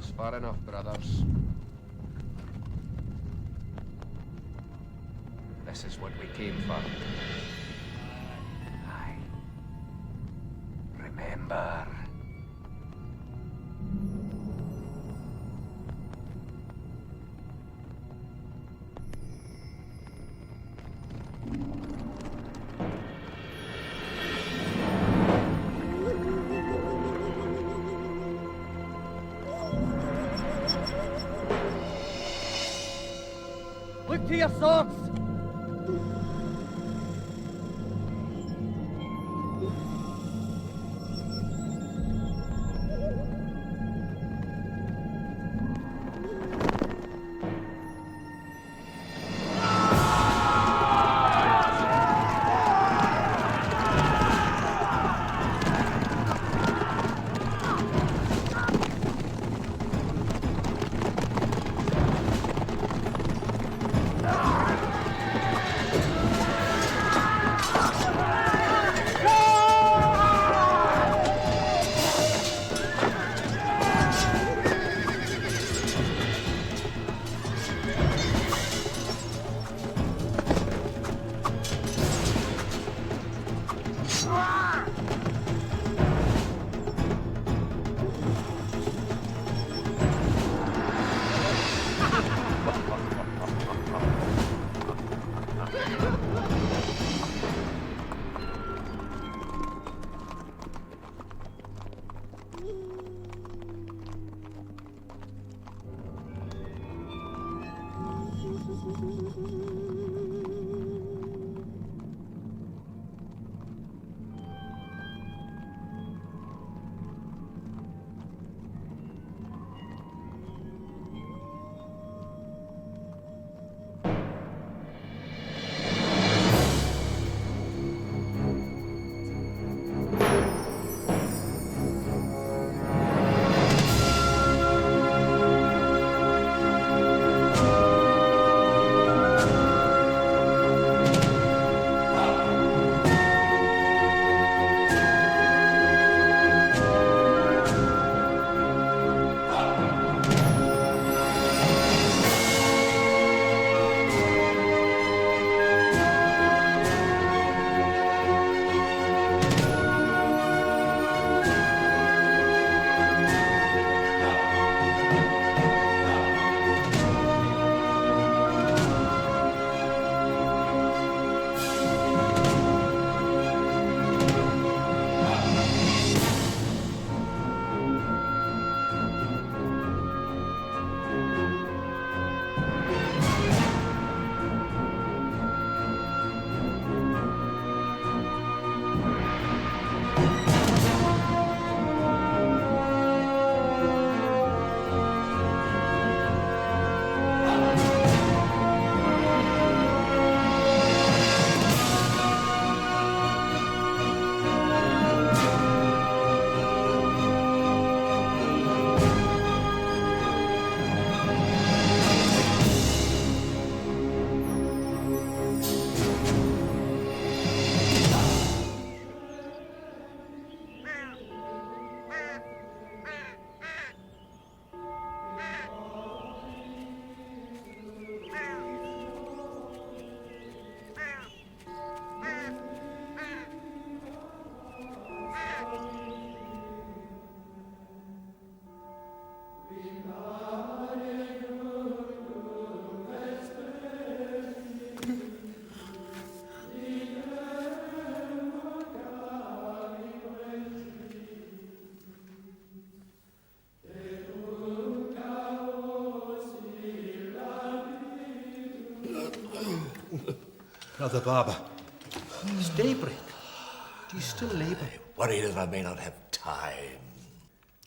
That's far enough, brothers. This is what we came for. Aye. Remember. Look to your swords! Brother Barber, it's daybreak. Do you still labour? I worry that I may not have time.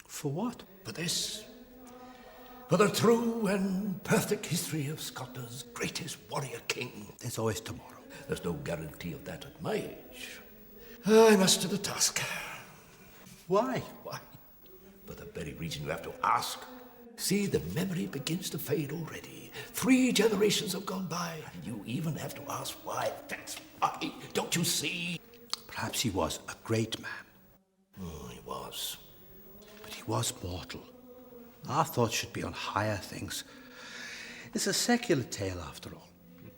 For what? For this. For the true and perfect history of Scotland's greatest warrior king. There's always tomorrow. There's no guarantee of that at my age. I must to the task. Why? Why? For the very reason you have to ask. See, the memory begins to fade already. 3 generations have gone by, and you even have to ask why. That's why. Don't you see? Perhaps he was a great man. Oh, he was. But he was mortal. Our thoughts should be on higher things. It's a secular tale, after all.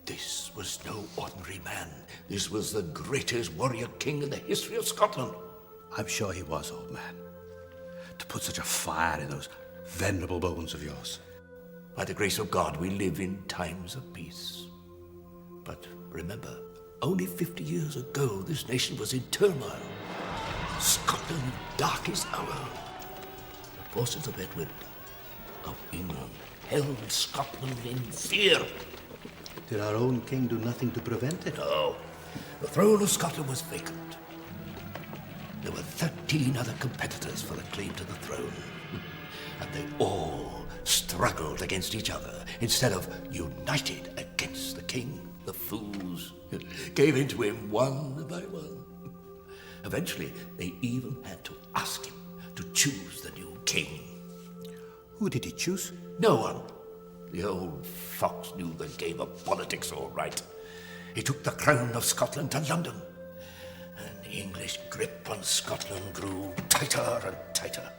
This was no ordinary man. This was the greatest warrior king in the history of Scotland. I'm sure he was, old man. To put such a fire in those venerable bones of yours. By the grace of God, we live in times of peace. But remember, only 50 years ago, this nation was in turmoil. Scotland's darkest hour. The forces of Edward, of England, held Scotland in fear. Did our own king do nothing to prevent it? No. The throne of Scotland was vacant. There were 13 other competitors for the claim to the throne. And they all struggled against each other instead of united against the king. The fools gave in to him one by one. Eventually, they even had to ask him to choose the new king. Who did he choose? No one. The old fox knew the game of politics all right. He took the crown of Scotland to London. And the English grip on Scotland grew tighter and tighter.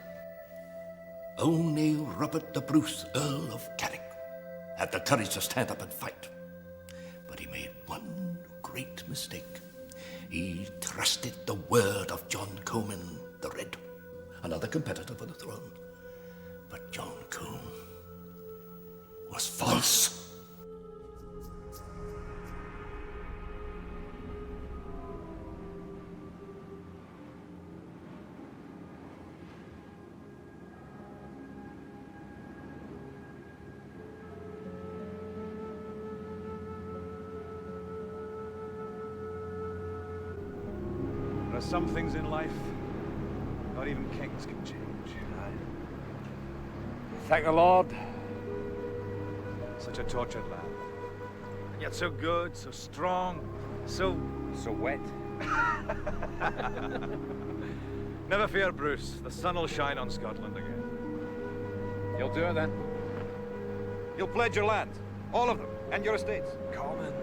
Only Robert the Bruce, Earl of Carrick, had the courage to stand up and fight. But he made one great mistake. He trusted the word of John Comyn the Red, another competitor for the throne. But John Comyn was false. There are some things in life not even kings can change. Thank the Lord. Such a tortured land. And yet so good, so strong, so wet. Never fear, Bruce. The sun will shine on Scotland again. You'll do it then? You'll pledge your land, all of them, and your estates. Common.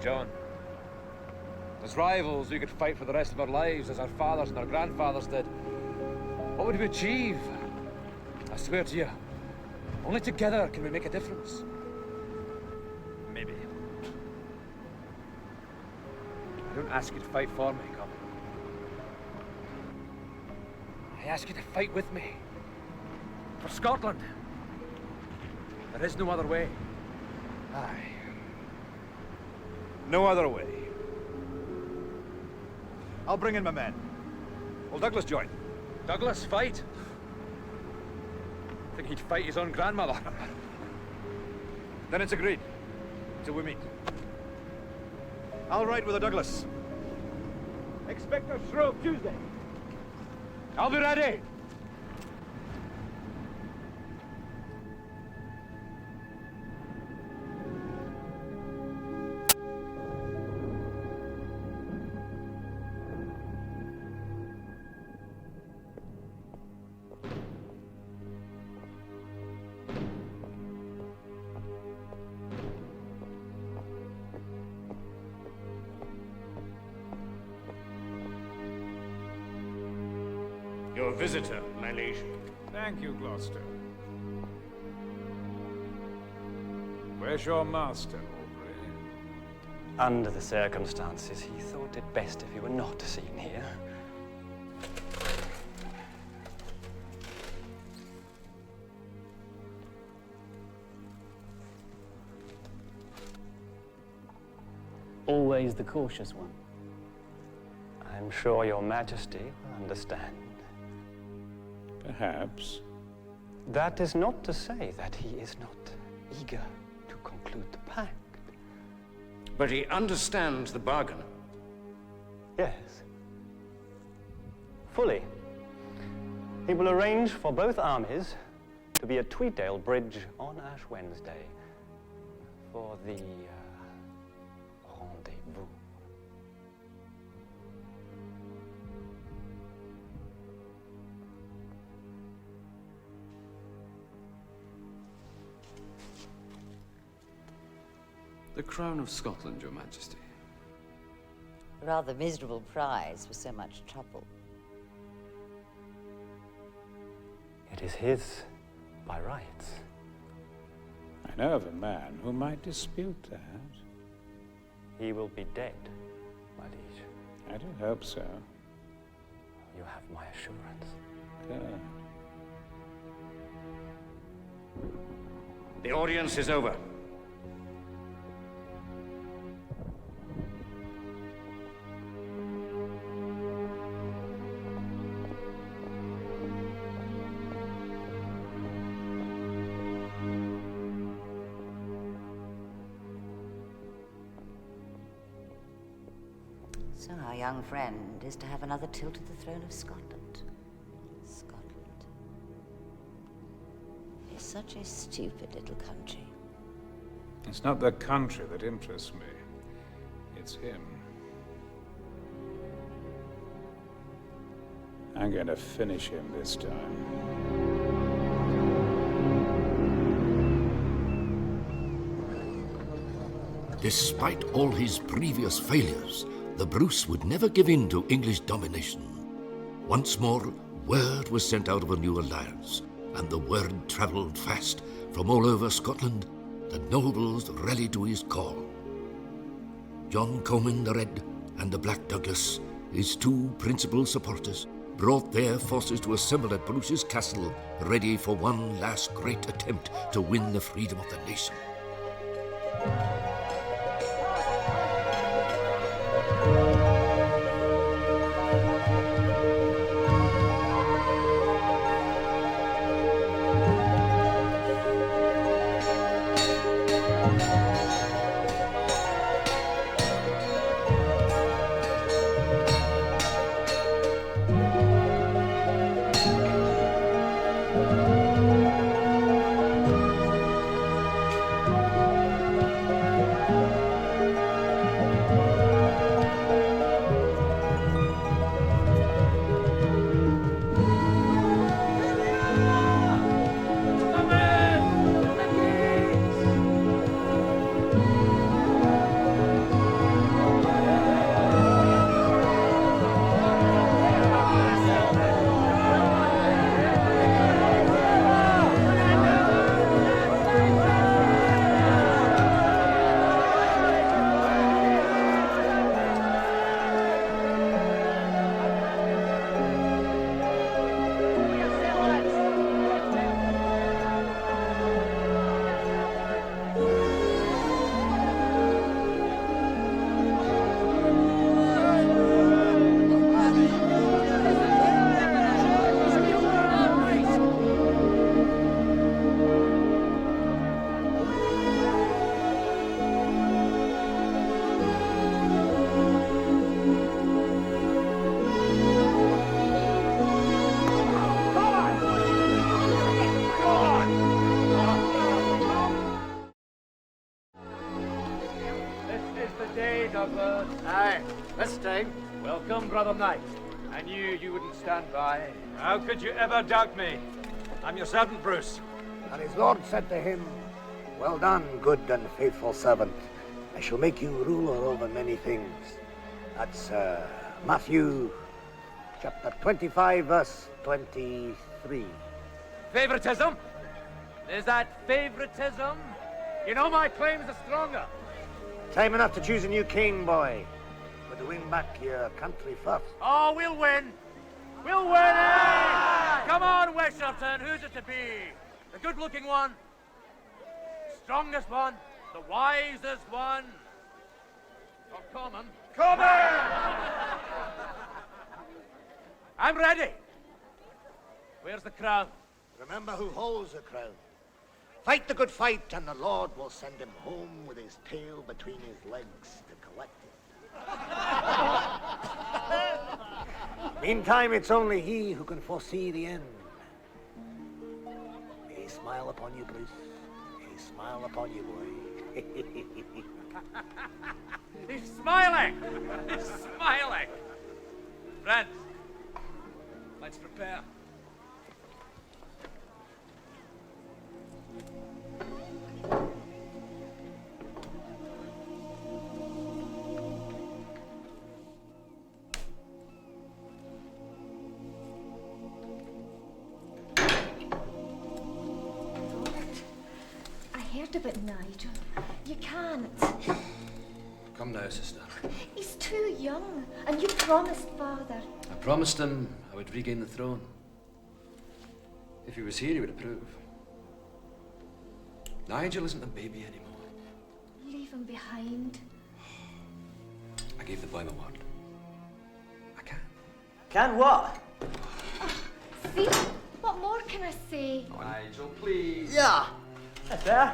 John, as rivals, we could fight for the rest of our lives as our fathers and our grandfathers did. What would we achieve? I swear to you, only together can we make a difference. Maybe. I don't ask you to fight for me, Colin. I ask you to fight with me. For Scotland. There is no other way. Aye. No other way. I'll bring in my men. Will Douglas join? Douglas, fight? Think he'd fight his own grandmother. Then it's agreed. Till we meet. I'll ride with the Douglas. Expect a Shrove Tuesday. I'll be ready. Your visitor, my liege. Thank you, Gloucester. Where's your master, Aubrey? Under the circumstances, he thought it best if he were not seen here. Always the cautious one. I'm sure your majesty will understand. Perhaps. That is not to say that he is not eager to conclude the pact. But he understands the bargain. Yes. Fully. He will arrange for both armies to be at Tweeddale Bridge on Ash Wednesday for the rendezvous. The crown of Scotland, Your Majesty. Rather miserable prize for so much trouble. It is his by rights. I know of a man who might dispute that. He will be dead, my liege. I do hope so. You have my assurance. Good. The audience is over. So our young friend is to have another tilt at the throne of Scotland. Scotland. It's such a stupid little country. It's not the country that interests me. It's him. I'm going to finish him this time. Despite all his previous failures, the Bruce would never give in to English domination. Once more, word was sent out of a new alliance, and the word travelled fast from all over Scotland. The nobles rallied to his call. John Comyn the Red and the Black Douglas, his two principal supporters, brought their forces to assemble at Bruce's castle, ready for one last great attempt to win the freedom of the nation. Aye, this time. Welcome, brother knight. I knew you wouldn't stand by. How could you ever doubt me? I'm your servant, Bruce. And his lord said to him, "Well done, good and faithful servant. I shall make you ruler over many things." That's Matthew chapter 25, verse 23. Favoritism? Is that favoritism? You know my claims are stronger. Time enough to choose a new king, boy. But to win back your country first. Oh, we'll win. We'll win! Eh? Come on, Wesherton, who's it to be? The good-looking one? Strongest one? The wisest one? Or common? Common! I'm ready. Where's the crown? Remember who holds the crown. Fight the good fight, and the Lord will send him home with his tail between his legs to collect it. Meantime, it's only he who can foresee the end. May he smile upon you, Bruce. May he smile upon you, boy. He's smiling! He's smiling! Friends, let's prepare. it, Nigel. You can't. Come now, sister. He's too young, and you promised Father. I promised him I would regain the throne. If he was here, he would approve. Nigel isn't a baby anymore. Leave him behind. I gave the boy my word. I can't. Can what? See? What more can I say? Nigel, please. Yeah. That's better.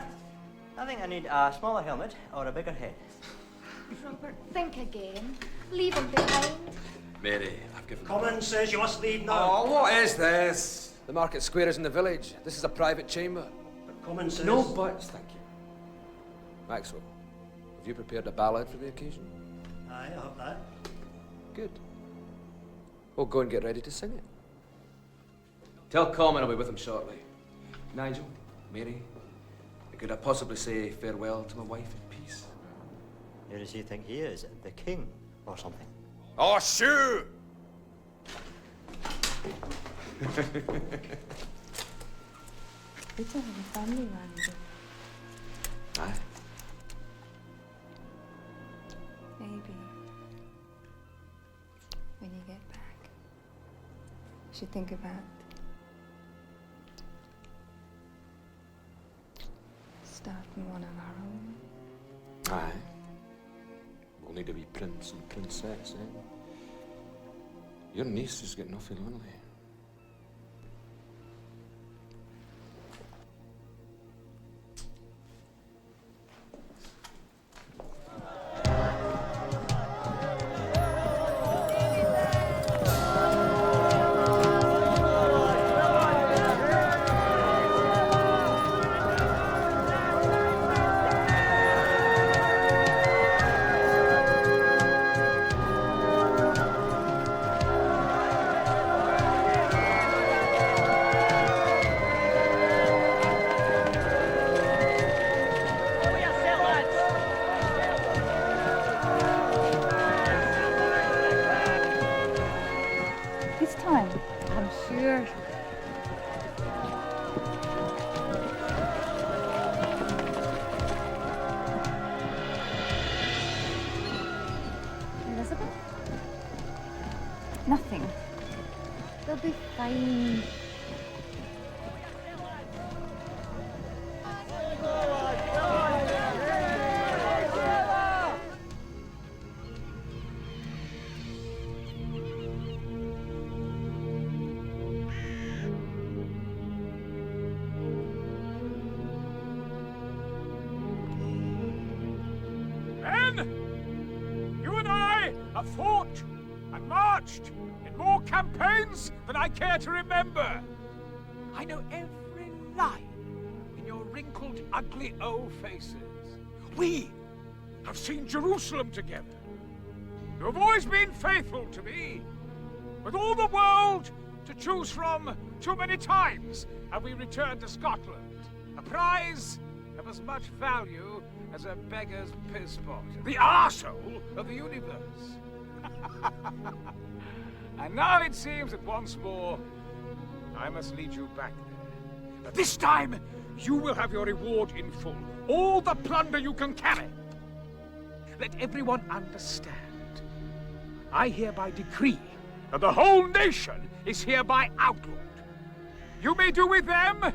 I think I need a smaller helmet or a bigger head. Robert, think again. Leave him behind. Mary, I've given... Commons says you must leave now. Oh, what is this? The market square is in the village. This is a private chamber. But Commons says... No buts, thank you. Maxwell, have you prepared a ballad for the occasion? Aye, I have that. Good. We'll go and get ready to sing it. Tell Common I'll be with him shortly. Nigel, Mary, could I possibly say farewell to my wife in peace? Who does he think he is? The king or something? Oh, shoot! We don't have a family around here. Aye. Maybe when you get back, we should think about starting one of our own. Aye. We'll need to be prince and princess, eh? Your niece is getting awfully lonely. Nothing. They'll be fine. Men, you and I have fought and marched in more campaigns than I care to remember. I know every line in your wrinkled, ugly old faces. We have seen Jerusalem together. You have always been faithful to me. With all the world to choose from, too many times have we returned to Scotland. A prize of as much value as a beggar's piss pot. The arsehole of the universe. And now it seems that once more, I must lead you back there. But this time, you will have your reward in full. All the plunder you can carry. Let everyone understand. I hereby decree that the whole nation is hereby outlawed. You may do with them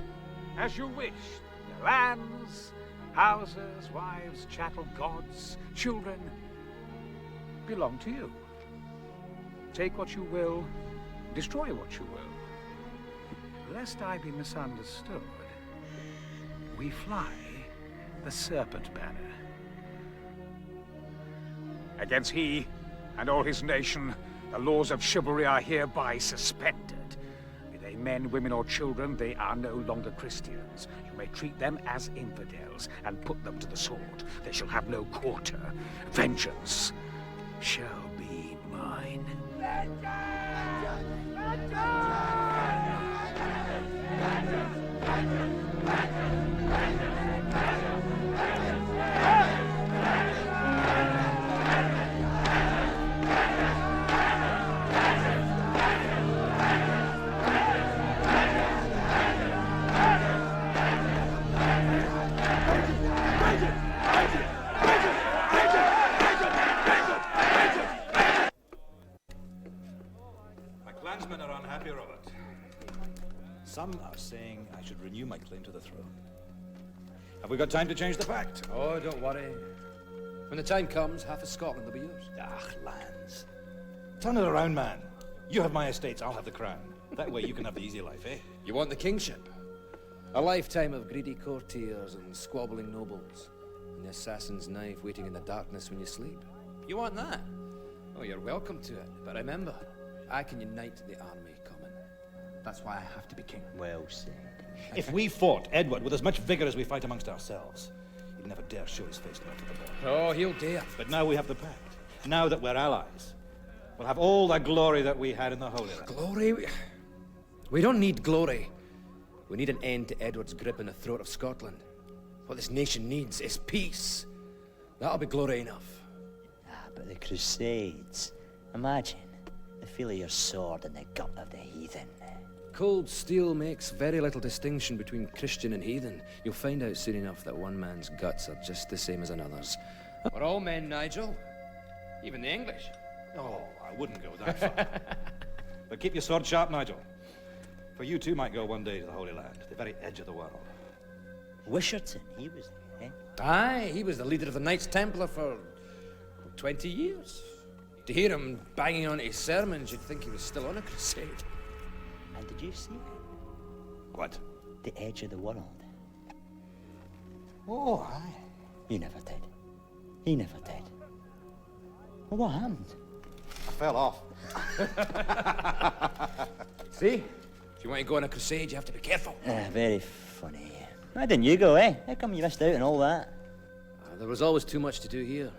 as you wish. Their lands, houses, wives, chattel, gods, children belong to you. Take what you will, destroy what you will. Lest I be misunderstood, we fly the Serpent Banner. Against he and all his nation, the laws of chivalry are hereby suspended. Be they men, women, or children, they are no longer Christians. You may treat them as infidels and put them to the sword. They shall have no quarter. Vengeance shall be mine. Some are saying I should renew my claim to the throne. Have we got time to change the pact? Oh, don't worry. When the time comes, half of Scotland will be yours. Ah, lands. Turn it around, man. You have my estates, I'll have the crown. That way you can have the easy life, eh? You want the kingship? A lifetime of greedy courtiers and squabbling nobles, and the assassin's knife waiting in the darkness when you sleep. You want that? Oh, you're welcome to it. But remember, I can unite the army, Common. That's why I have to be king. Well said. If we fought Edward with as much vigor as we fight amongst ourselves, he'd never dare show his face north of the border. Oh, he'll dare. But now we have the pact. Now that we're allies, we'll have all the glory that we had in the Holy Land. Glory? We don't need glory. We need an end to Edward's grip on the throat of Scotland. What this nation needs is peace. That'll be glory enough. Ah, but the Crusades. Imagine the feel of your sword in the gut of the heathen. Cold steel makes very little distinction between Christian and heathen. You'll find out soon enough that one man's guts are just the same as another's. We're all men, Nigel. Even the English. Oh, I wouldn't go that far. But keep your sword sharp, Nigel. For you too might go one day to the Holy Land, the very edge of the world. Wisherton, he was there, eh? Aye, he was the leader of the Knights Templar for 20 years. To hear him banging on his sermons, you'd think he was still on a crusade. And did you see it? What? The edge of the world. Oh, aye. You never did. He never did. Well, what happened? I fell off. See? If you want to go on a crusade, you have to be careful. Very funny. Why didn't you go, eh? How come you missed out on all that? There was always too much to do here.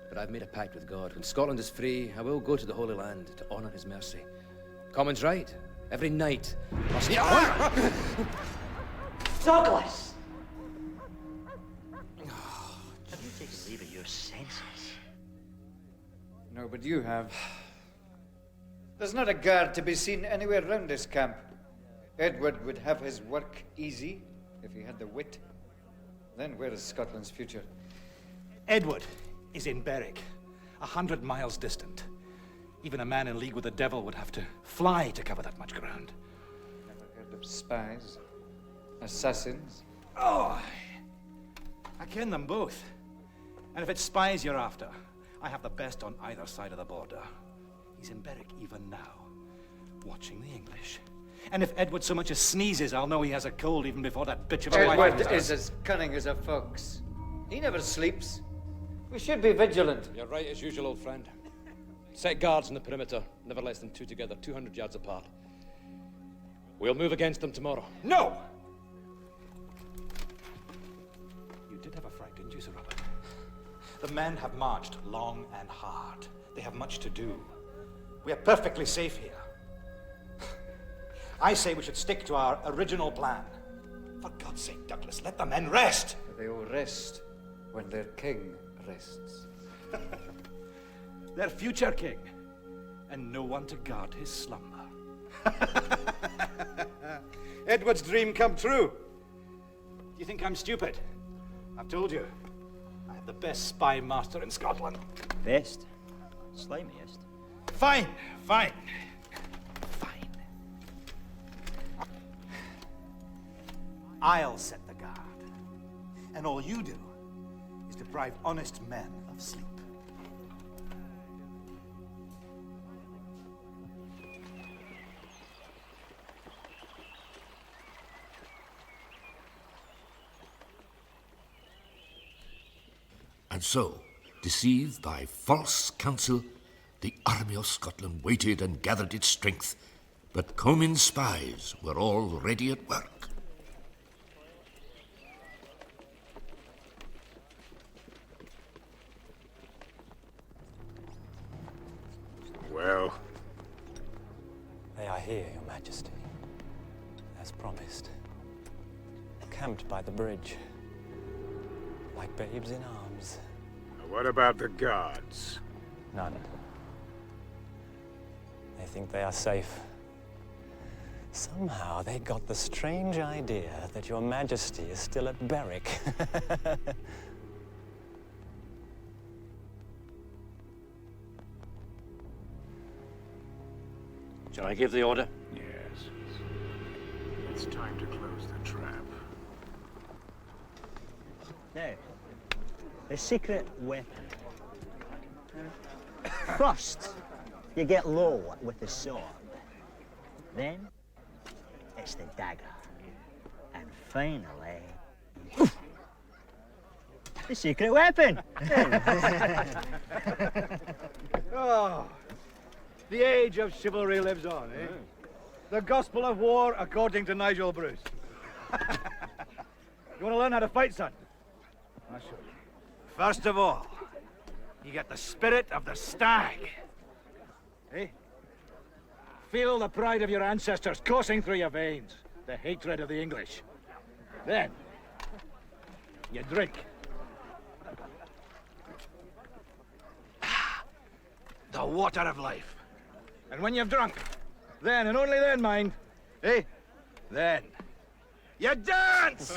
But I've made a pact with God. When Scotland is free, I will go to the Holy Land to honour his mercy. Common's right. Every knight must... Douglas! Have you taken leave of your senses? No, but you have. There's not a guard to be seen anywhere round this camp. Edward would have his work easy if he had the wit. Then where is Scotland's future? Edward is in Berwick, 100 miles distant. Even a man in league with the devil would have to fly to cover that much ground. Never heard of spies? Assassins? Oh, I ken them both. And if it's spies you're after, I have the best on either side of the border. He's in Berwick even now, watching the English. And if Edward so much as sneezes, I'll know he has a cold even before that bitch of a wife. Edward is as cunning as a fox. He never sleeps. We should be vigilant. You're right as usual, old friend. Set guards on the perimeter, never less than two together, 200 yards apart. We'll move against them tomorrow. No! You did have a fright, didn't you, Sir Robert? The men have marched long and hard. They have much to do. We are perfectly safe here. I say we should stick to our original plan. For God's sake, Douglas, let the men rest! They all rest when their king rests. Their future king, and no one to guard his slumber. Edward's dream come true. Do you think I'm stupid? I've told you. I have the best spy master in Scotland. Best? Slimiest? Fine, fine. I'll set the guard. And all you do is deprive honest men of sleep. And so, deceived by false counsel, the army of Scotland waited and gathered its strength, but Comyn's spies were already at work. Well? They are here, Your Majesty. As promised. Camped by the bridge. Like babes in arms. What about the guards? None. They think they are safe. Somehow they got the strange idea that Your Majesty is still at Berwick. Shall I give the order? Yes. Let's It's time to close the trap. Now, the secret weapon. First, you get low with the sword. Then, it's the dagger. And finally, the secret weapon. Oh, the age of chivalry lives on, eh? The gospel of war according to Nigel Bruce. You want to learn how to fight, son? I'll show you. First of all, you get the spirit of the stag. Eh? Feel the pride of your ancestors coursing through your veins. The hatred of the English. Then, you drink. The water of life. And when you've drunk, then and only then, mind, eh? Then, you dance!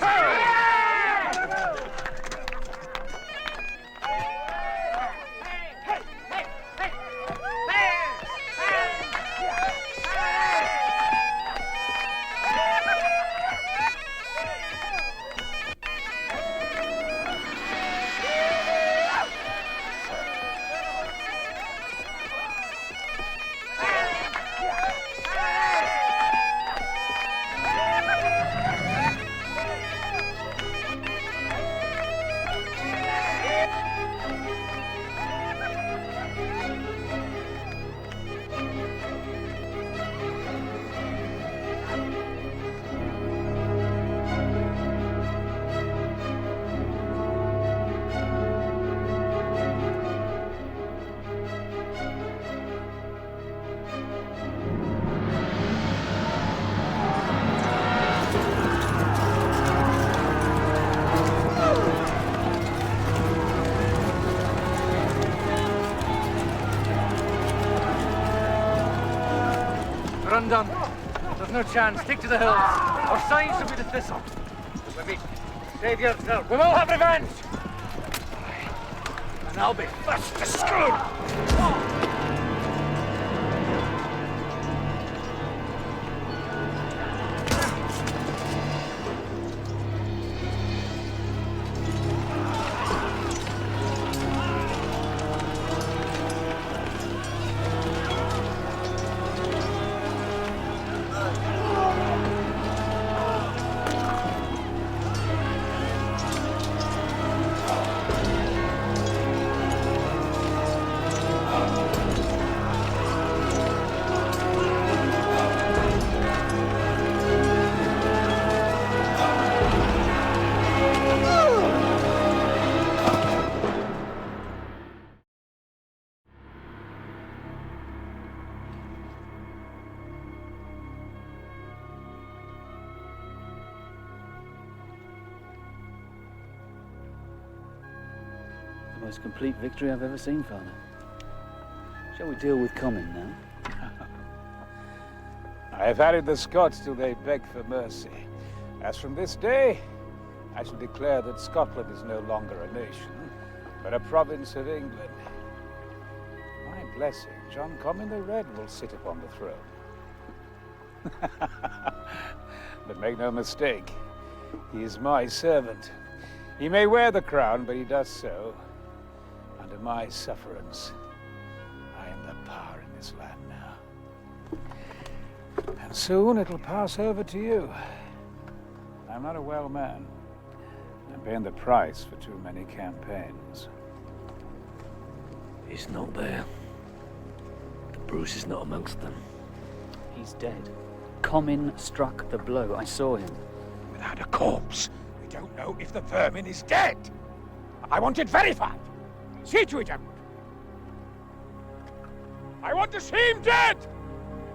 Undone. There's no chance. Stick to the hills. Our signs will be the thistle. With me. Save yourself. We will have revenge. And I'll be first to screw. The most complete victory I've ever seen, Father. Shall we deal with Comyn now? I have harried the Scots till they beg for mercy. As from this day, I shall declare that Scotland is no longer a nation, but a province of England. My blessing, John Comyn the Red will sit upon the throne. But make no mistake, he is my servant. He may wear the crown, but he does so under my sufferance. I am the power in this land now. And soon it'll pass over to you. I'm not a well man. I'm paying the price for too many campaigns. He's not there. The Bruce is not amongst them. He's dead. Comyn struck the blow. I saw him. Without a corpse, we don't know if the vermin is dead. I want it verified. See to it, Edward. I want to see him dead!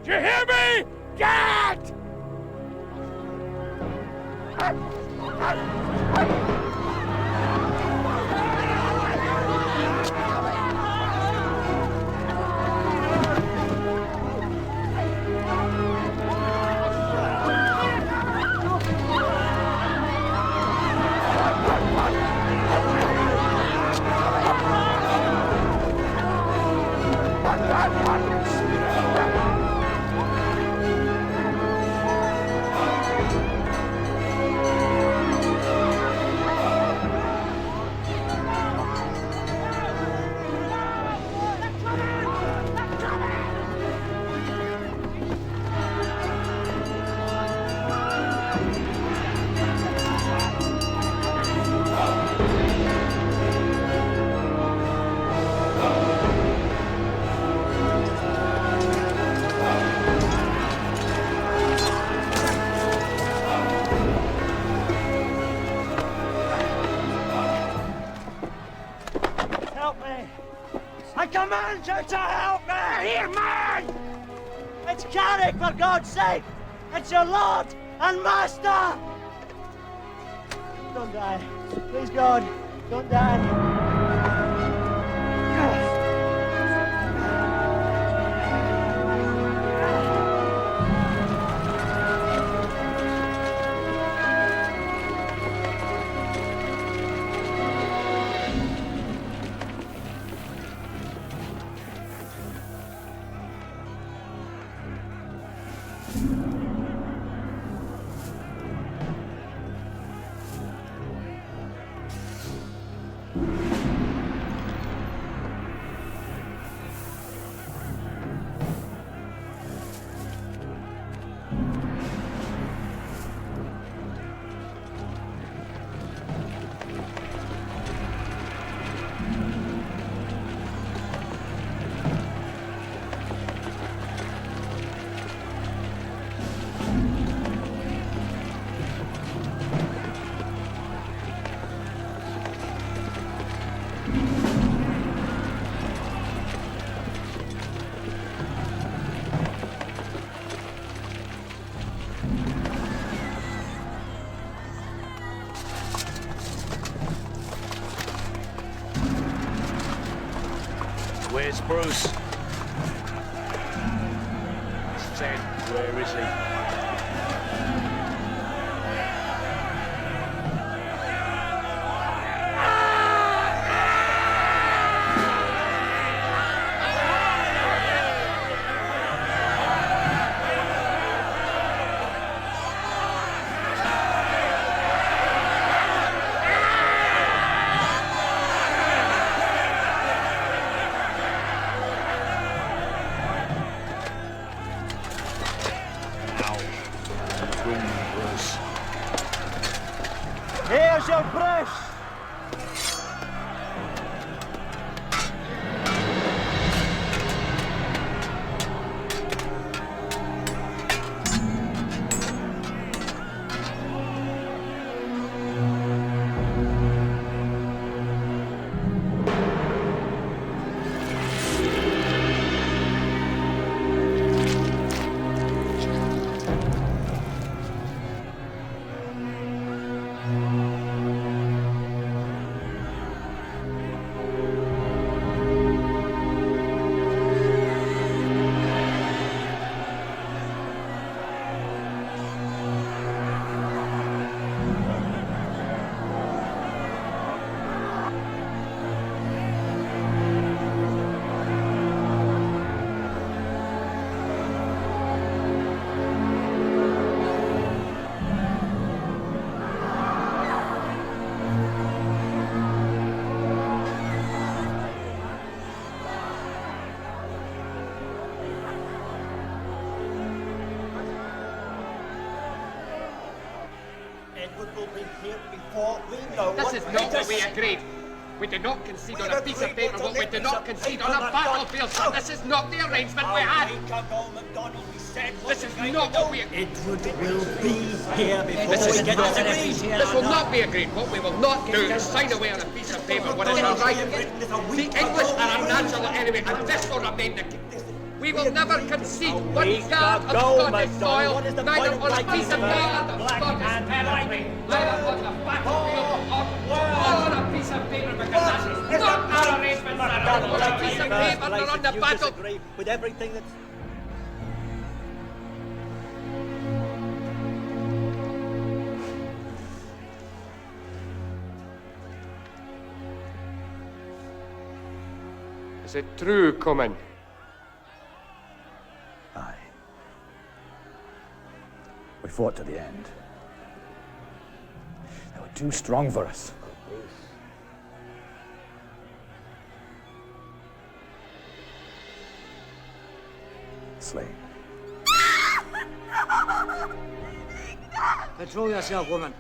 Do you hear me? Dead! I command you to help me! Here, man! It's Carrick, for God's sake! It's your lord and master! Don't die. Please, God, don't die. Where's Bruce? Said, where is he? Here's your Bruce! This is not what we agreed. We did not concede on a piece of paper what we did not concede on a battlefield, sir. This is not the arrangement we had. This is not what we agreed. It will be here before we get to the finish. This will not be agreed. What we will not do is sign away on a piece of paper what is our right. The English are our natural enemy, and this will remain the case. We will never concede one yard of Scottish soil, neither on a piece of land of Scottish territory, neither on the battlefield or on a piece of paper, because that is not our arrangement, sir. On a piece of paper or on the battle. With everything that's... Is it true, Comyn? Aye. We fought to the end. They were too strong for us. Slain. Control yourself, woman.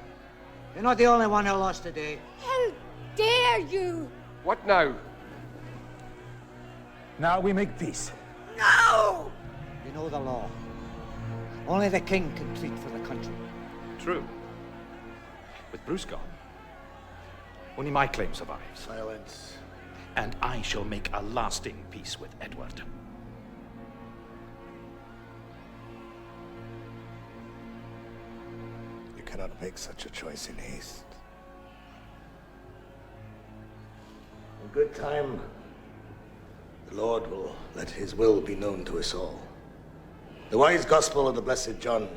You're not the only one who lost today. How dare you? What now? Now we make peace. No! You know the law. Only the king can treat for the country. True. With Bruce gone, only my claim survives. Silence. and I shall make a lasting peace with Edward. You cannot make such a choice in haste. In good time, the Lord will let his will be known to us all. The wise gospel of the Blessed John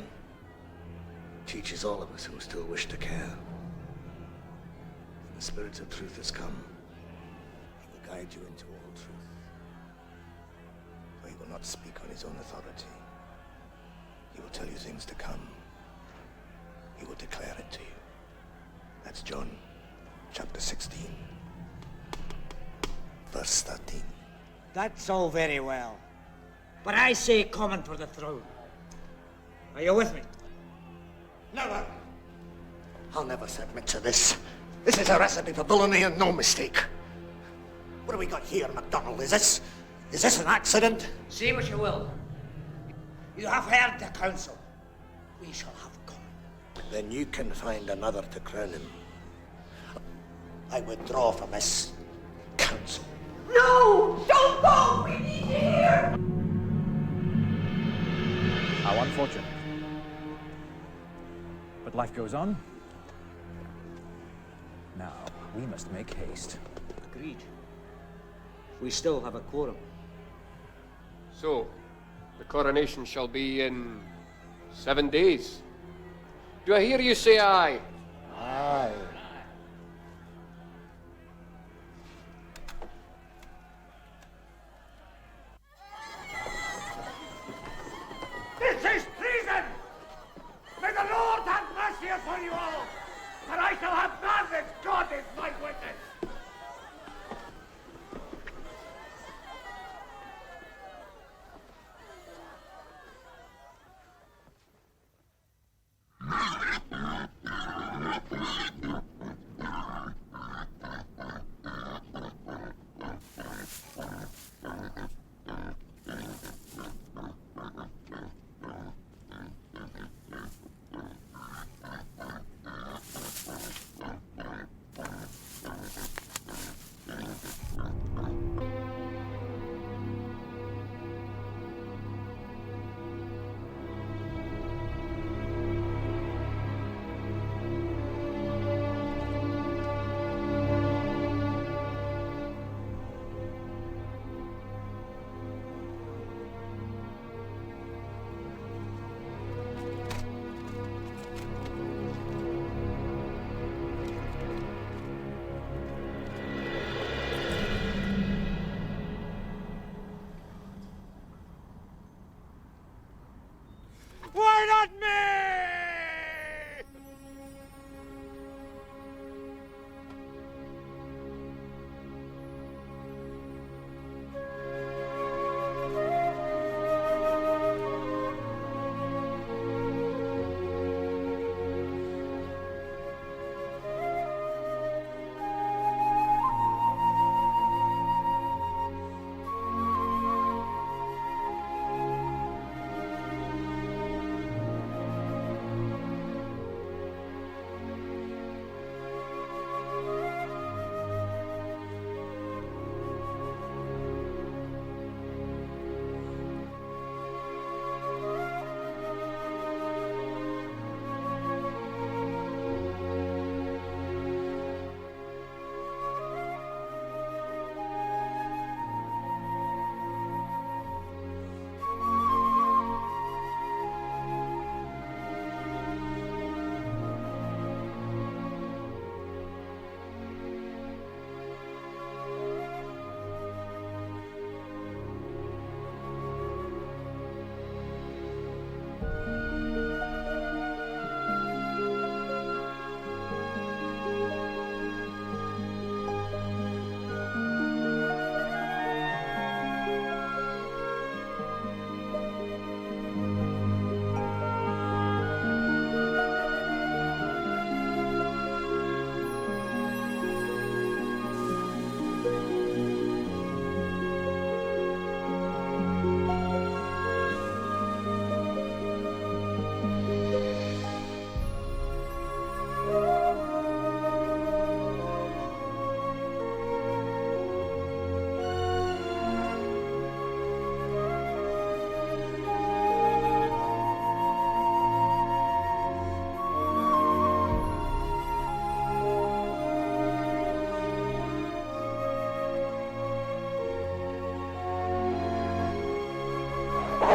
teaches all of us who still wish to care. The Spirit of truth has come. He will guide you into all truth. For he will not speak on his own authority. He will tell you things to come. He will declare it to you. That's John chapter 16, verse 13. That's all very well. But I say common for the throne. Are you with me? Never! I'll never submit to this. This is a recipe for villainy and no mistake. What have we got here, MacDonald? Is this an accident? Say what you will. You have heard the council. We shall have common. Then you can find another to crown him. I withdraw from this council. No! Don't go! We need you here! How unfortunate. But life goes on. Now, we must make haste. Agreed. We still have a quorum. So, the coronation shall be in 7 days. Do I hear you say aye? Aye. This is treason! May the Lord have mercy upon you all, for I shall have none as God is my witness.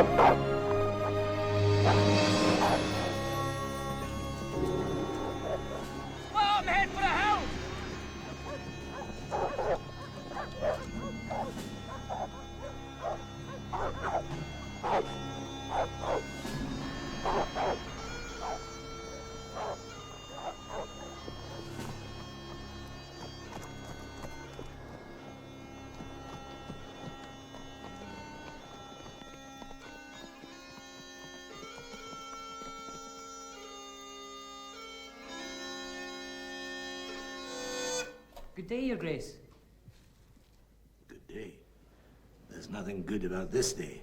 Mom, head for the house! Good day, Your Grace. Good day. There's nothing good about this day.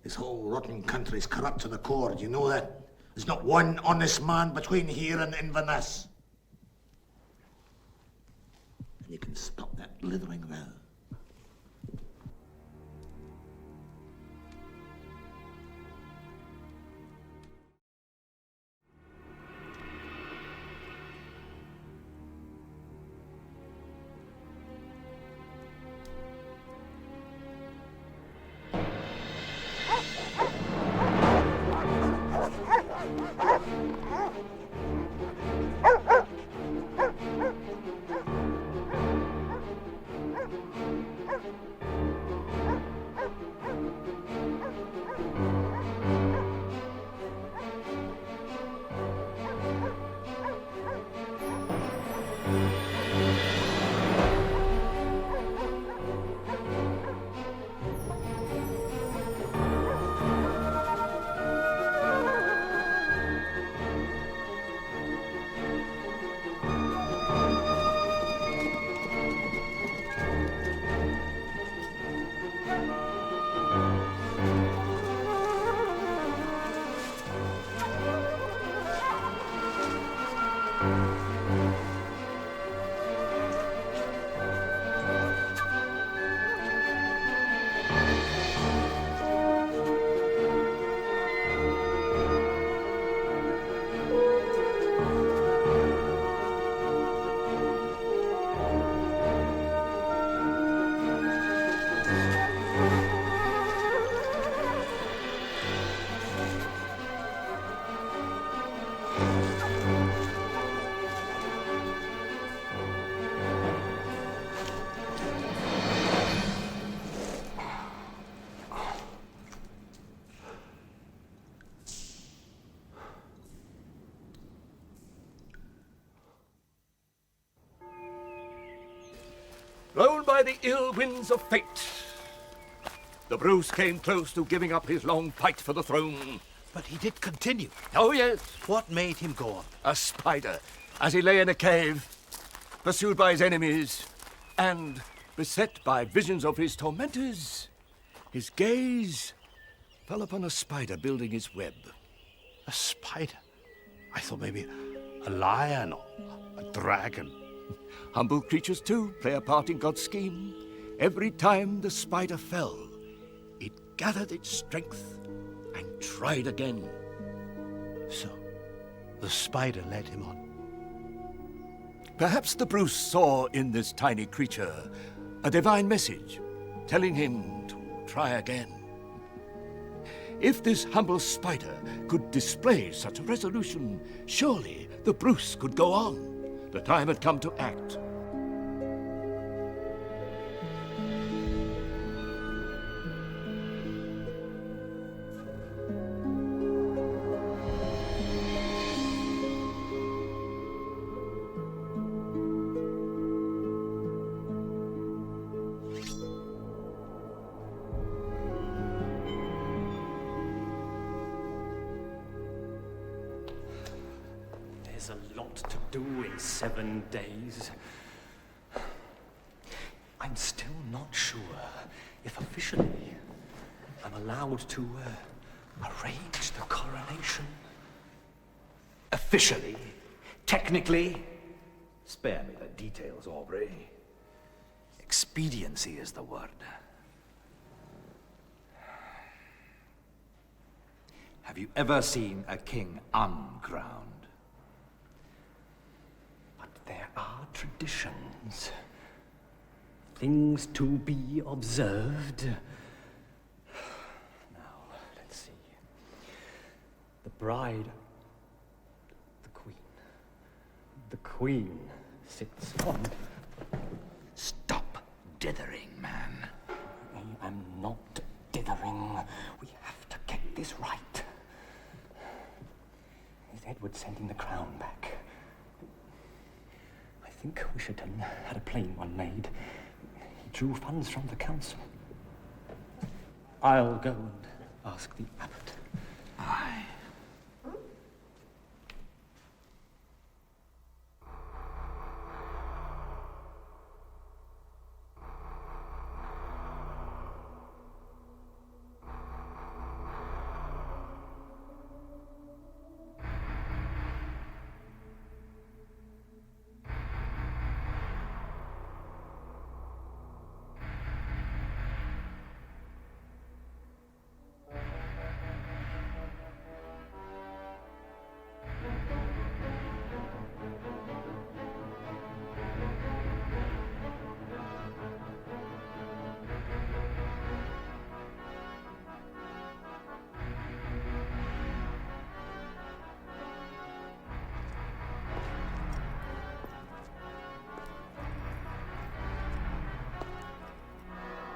This whole rotten country's corrupt to the core, do you know that? There's not one honest man between here and Inverness. And you can stop that blithering row. Blown by the ill winds of fate, the Bruce came close to giving up his long fight for the throne. But he did continue. Oh, yes. What made him go on? A spider, as he lay in a cave, pursued by his enemies, and beset by visions of his tormentors, his gaze fell upon a spider building his web. A spider? I thought maybe a lion or a dragon. Humble creatures, too, play a part in God's scheme. Every time the spider fell, it gathered its strength and tried again. So, the spider led him on. Perhaps the Bruce saw in this tiny creature a divine message, telling him to try again. If this humble spider could display such a resolution, surely the Bruce could go on. The time had come to act. There's a lot to do in 7 days. I'm still not sure if officially I'm allowed to arrange the coronation. Officially, technically, spare me the details, Aubrey. Expediency is the word. Have you ever seen a king uncrowned? But there are traditions. Things to be observed. Now, bride. The Queen. The Queen sits on... Stop dithering, man. I am not dithering. We have to get this right. Is Edward sending the crown back? I think Wisherton had a plain one made. He drew funds from the council. I'll go and ask the abbot. Aye.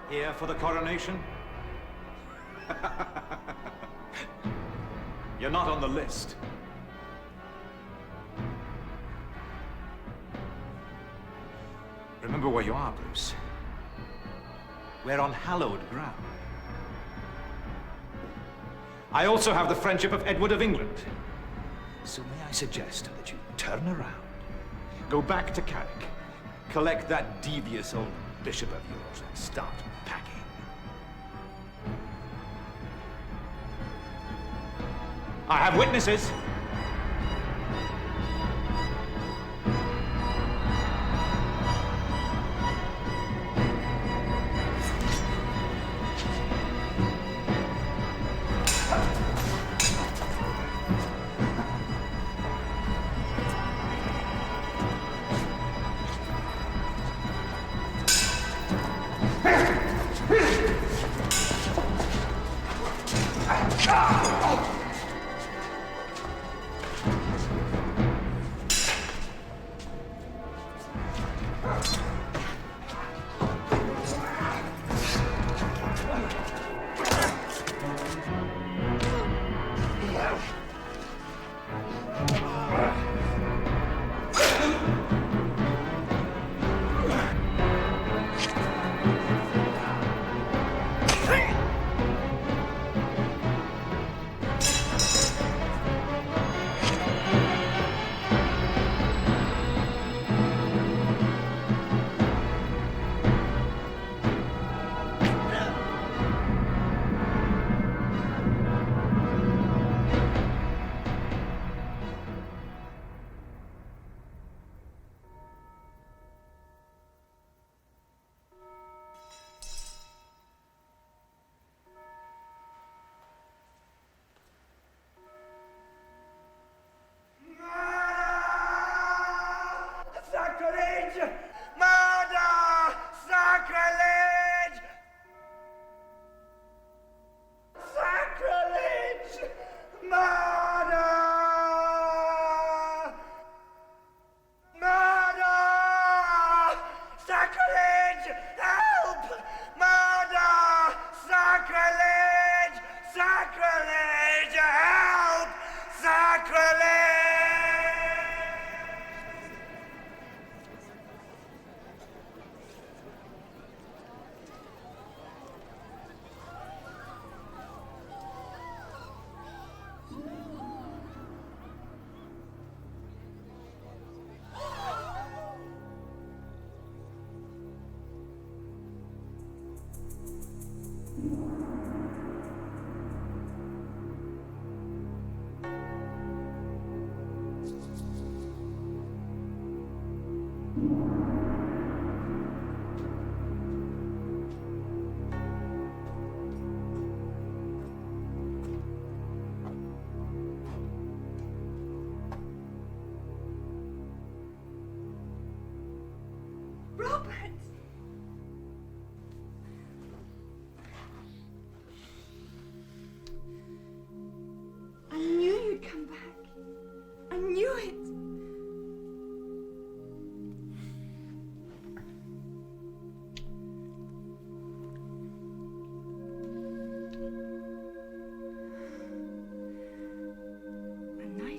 Here for the coronation? You're not on the list. Remember where you are, Bruce. We're on hallowed ground. I also have the friendship of Edward of England. So may I suggest that you turn around, go back to Carrick, collect that devious old bishop of yours, and start packing. I have witnesses.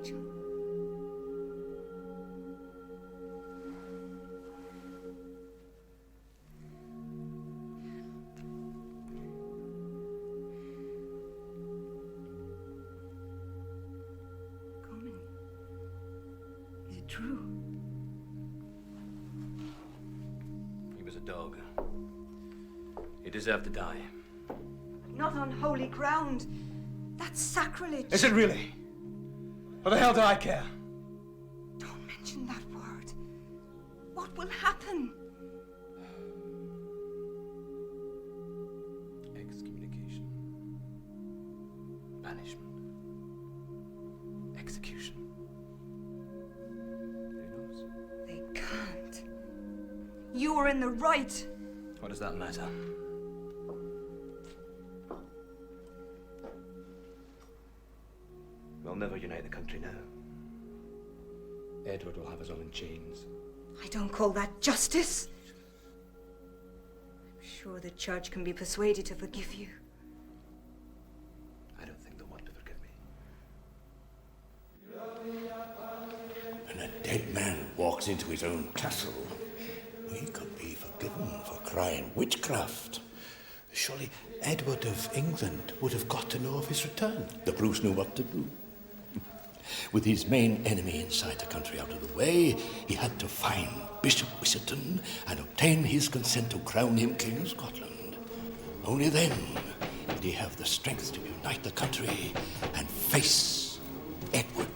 Nigel. Coming. Is it true? He was a dog. He deserved to die. Not on holy ground. That's sacrilege. Is it really? What the hell do I care? Don't mention that word. What will happen? Excommunication. Banishment. Execution. Who knows? They can't. You were in the right. What does that matter? We'll never unite the country now. Edward will have us all in chains. I don't call that justice. I'm sure the church can be persuaded to forgive you. I don't think they'll want to forgive me. When a dead man walks into his own castle, he could be forgiven for crying witchcraft. Surely Edward of England would have got to know of his return. The Bruce knew what to do. With his main enemy inside the country out of the way, he had to find Bishop Wisserton and obtain his consent to crown him King of Scotland. Only then would he have the strength to unite the country and face Edward.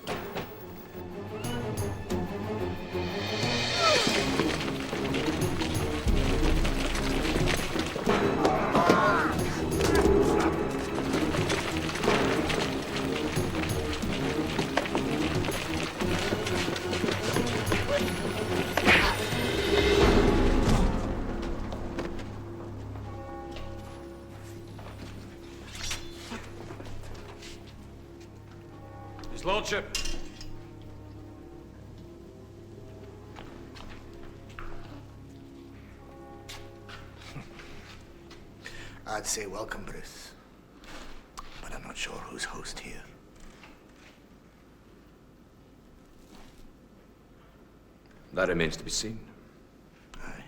His Lordship. I'd say welcome, Bruce. But I'm not sure who's host here. That remains to be seen. Aye.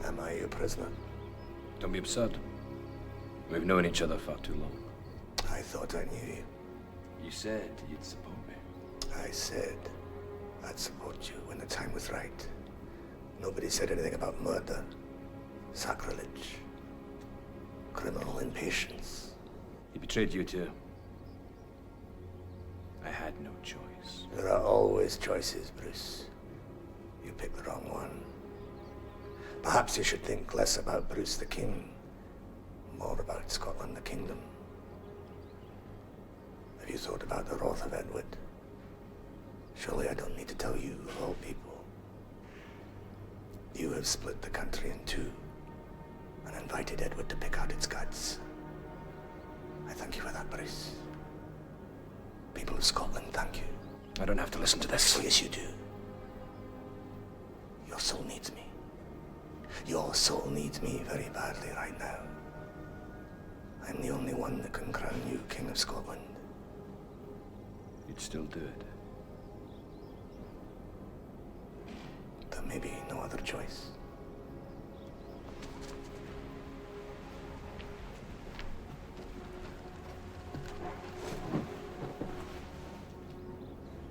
Am I your prisoner? Don't be absurd. We've known each other far too long. I thought I knew you. You said you'd support me. I said I'd support you when the time was right. Nobody said anything about murder, sacrilege, criminal impatience. He betrayed you too. I had no choice. There are always choices, Bruce. You picked the wrong one. Perhaps you should think less about Bruce the King, more about Scotland the Kingdom. Have you thought about the wrath of Edward? Surely I don't need to tell you, of all people. You have split the country in two and invited Edward to pick out its guts. I thank you for that, Bruce. People of Scotland thank you. I don't have to listen to this. Oh, yes, you do. Your soul needs me. Your soul needs me very badly right now. I'm the only one that can crown you King of Scotland. You'd still do it. There may be no other choice.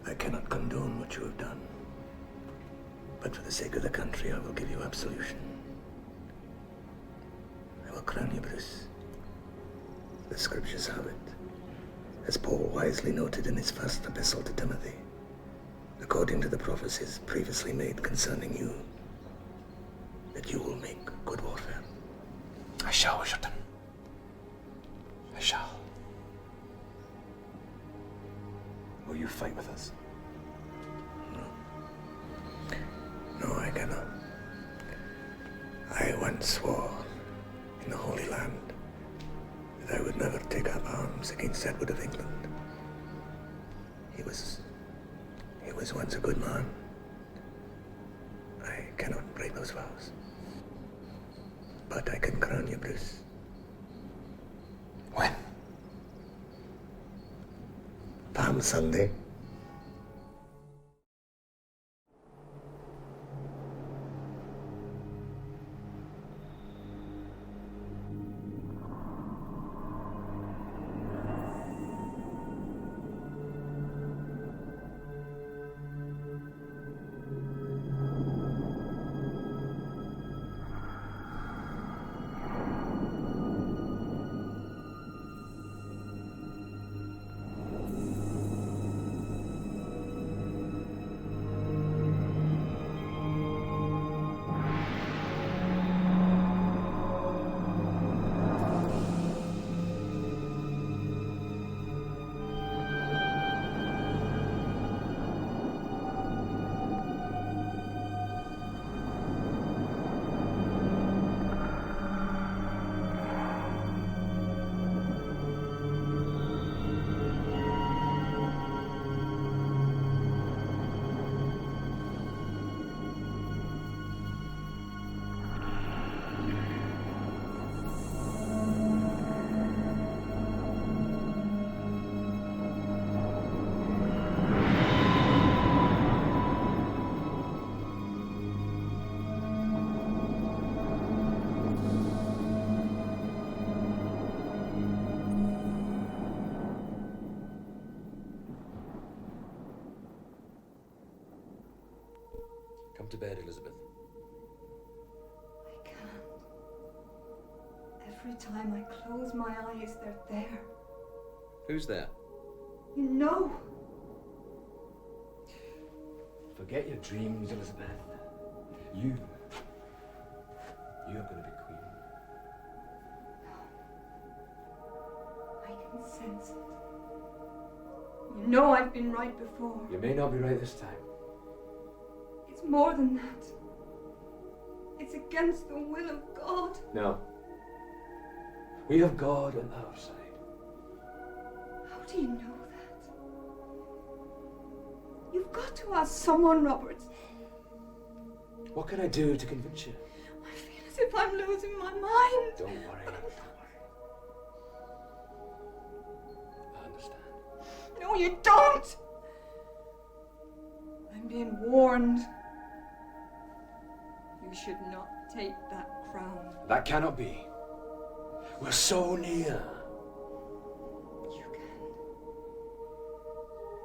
I cannot condone what you have done. But for the sake of the country, I will give you absolution. I will crown you, Bruce. The scriptures have it, as Paul wisely noted in his first epistle to Timothy, according to the prophecies previously made concerning you, that you will make good warfare. I shall, Wisherton. I shall. Will you fight with us? No, I cannot. I once swore in the Holy Land that I would never take up arms against Edward of England. He was once a good man. cannot break those vows. But I can crown you, Bruce. When? Palm Sunday. Come to bed, Elizabeth. I can't. Every time I close my eyes, they're there. Who's there? You know. Forget your dreams, Elizabeth. You're going to be queen. I can sense it. You know I've been right before. You may not be right this time. It's more than that. It's against the will of God. No. We have God on our side. How do you know that? You've got to ask someone, Robert. What can I do to convince you? I feel as if I'm losing my mind. Don't worry. Don't worry. I understand. No, you don't! I'm being warned. You should not take that crown. That cannot be. We're so near. You can.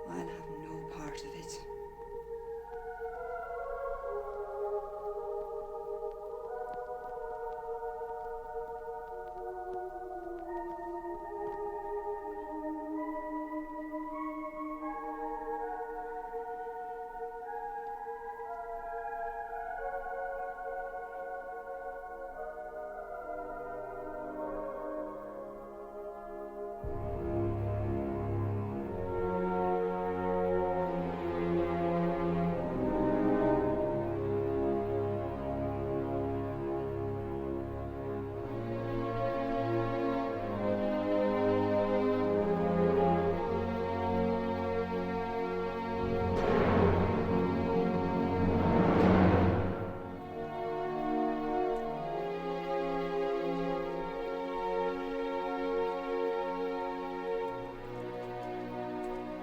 I'll have no part of it.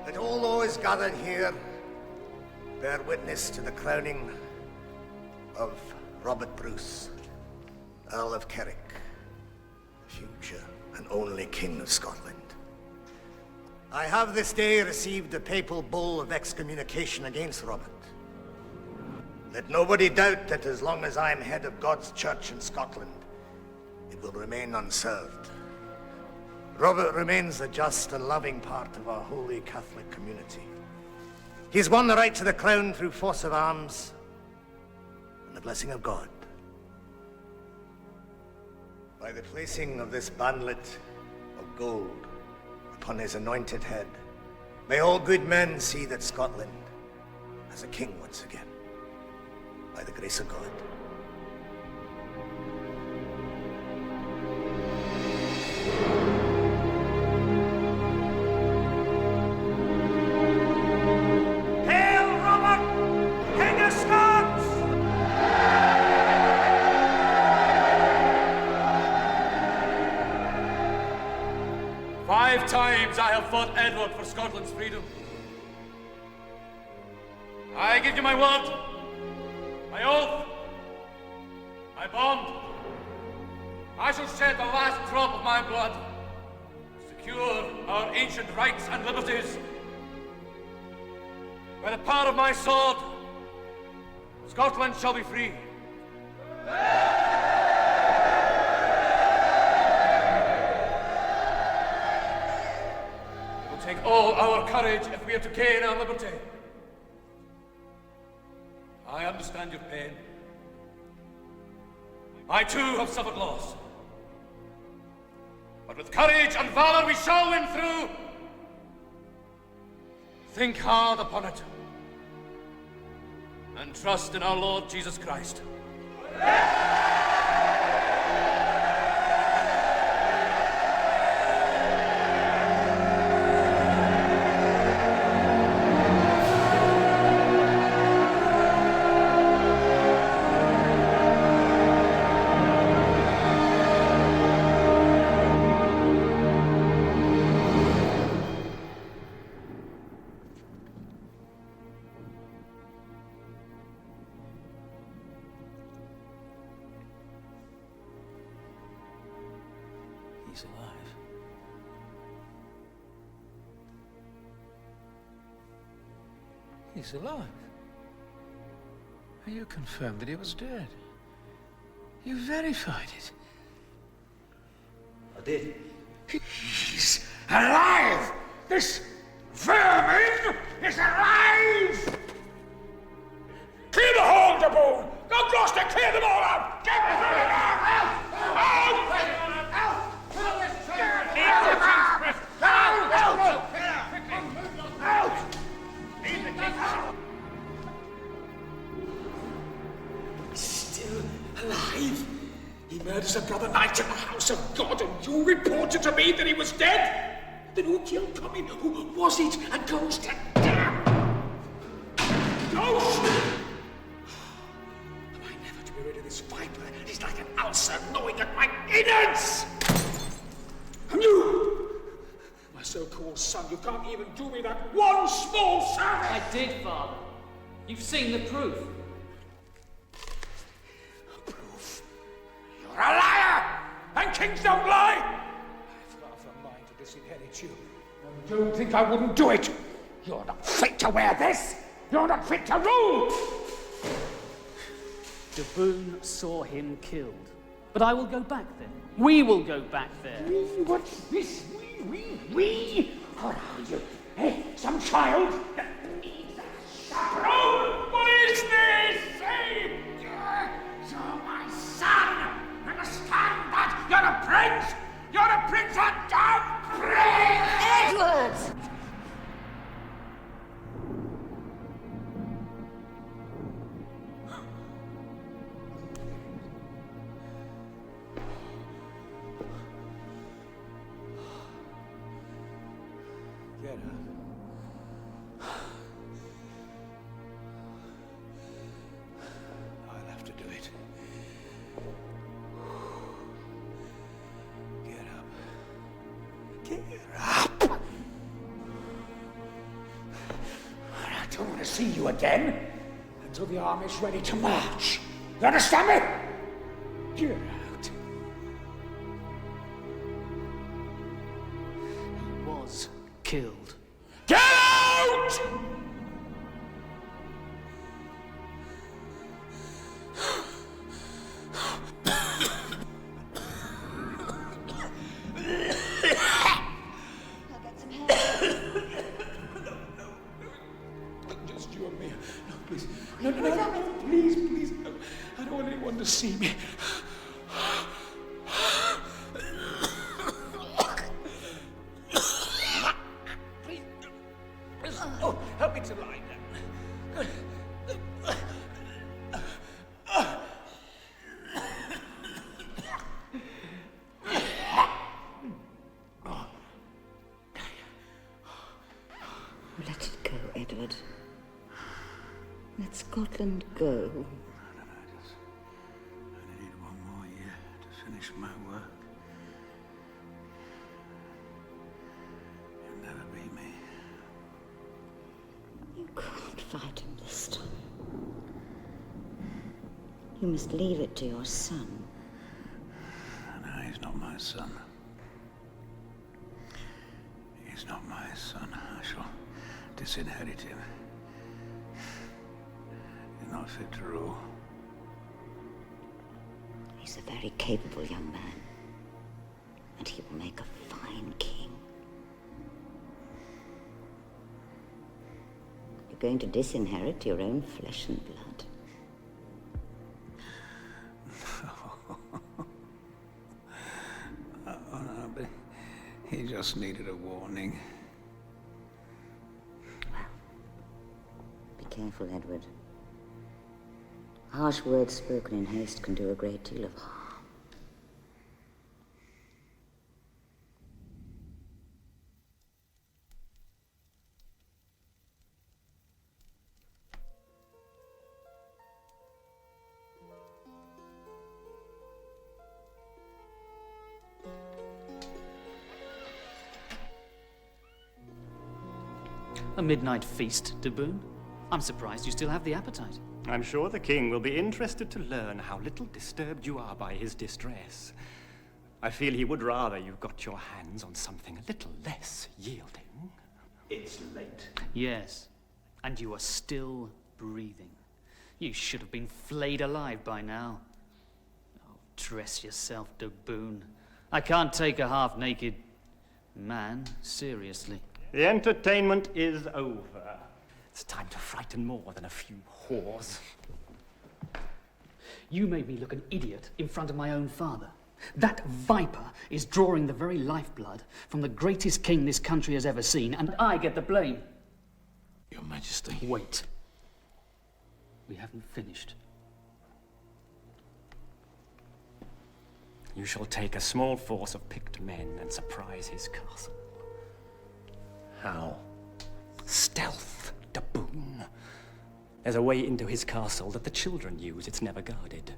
Let all those gathered here bear witness to the crowning of Robert Bruce, Earl of Carrick, future and only King of Scotland. I have this day received a papal bull of excommunication against Robert. Let nobody doubt that as long as I am head of God's church in Scotland, it will remain unserved. Robert remains a just and loving part of our holy Catholic community. He has won the right to the crown through force of arms and the blessing of God. By the placing of this bandlet of gold upon his anointed head, may all good men see that Scotland has a king once again, by the grace of God. Hail Robert, King of Scots! 5 times I have fought Edward for Scotland's freedom. I give you my word, my oath, my bond. I shall shed the last drop of my blood to secure our ancient rights and liberties. By the power of my sword, Scotland shall be free. It will take all our courage if we are to gain our liberty. I understand your pain. I too have suffered loss. But with courage and valor we shall win through. Think hard upon it. And trust in our Lord Jesus Christ. He's alive. He's alive. You confirmed that he was dead. You verified it. I did. He's alive! This vermin is alive! Clear the hall, de Boone! Go, Gloucester, clear them all out! Get them out! Out! Still alive? He murders a brother knight in the house of God, and you reported to me that he was dead? Then who killed Comyn? Who was it? A ghost? A damn ghost! Am I never to be rid of this viper? He's like an ulcer gnawing at my innards! And you, my so-called son, you can't even do me that one small service! I did, Father. You've seen the proof. Proof? You're a liar! And kings don't lie! I've half a mind to disinherit you. And don't think I wouldn't do it! You're not fit to wear this! You're not fit to rule! De Boone saw him killed. But I will go back there. We will go back there. What's this? We? What are you? Hey, some child that needs a chaperone? What is this? Hey, you're my son! Understand that? You're a prince! You're a prince, a damn prince! Edward! Get up. I'll have to do it. Get up. Get up! I don't want to see you again until the army's ready to march. You understand me? Get out. He was killed. Get out! Just you and me. No, please. No, please, no. I don't want anyone to see me. Please. Oh, help me to lie down. Let it go, Edward. Let Scotland go. I need one more year to finish my work. fight him this time. You must leave it to your son. No, he's not my son. He's not my son. I shall disinherit him. He's not fit to rule. He's a very capable young man, and he will make a fine king. You're going to disinherit your own flesh and blood. Oh, no, but he just needed a warning. Be careful, Edward. Harsh words spoken in haste can do a great deal of harm. A midnight feast, de Boon? I'm surprised you still have the appetite. I'm sure the king will be interested to learn how little disturbed you are by his distress. I feel he would rather you got your hands on something a little less yielding. It's late. Yes, and you are still breathing. You should have been flayed alive by now. Oh, dress yourself, de Boon. I can't take a half-naked man seriously. The entertainment is over. It's time to frighten more than a few whores. You made me look an idiot in front of my own father. That viper is drawing the very lifeblood from the greatest king this country has ever seen, and I get the blame. Your Majesty. Wait. We haven't finished. You shall take a small force of picked men and surprise his castle. How? Stealth, de Boon. There's a way into his castle that the children use. It's never guarded.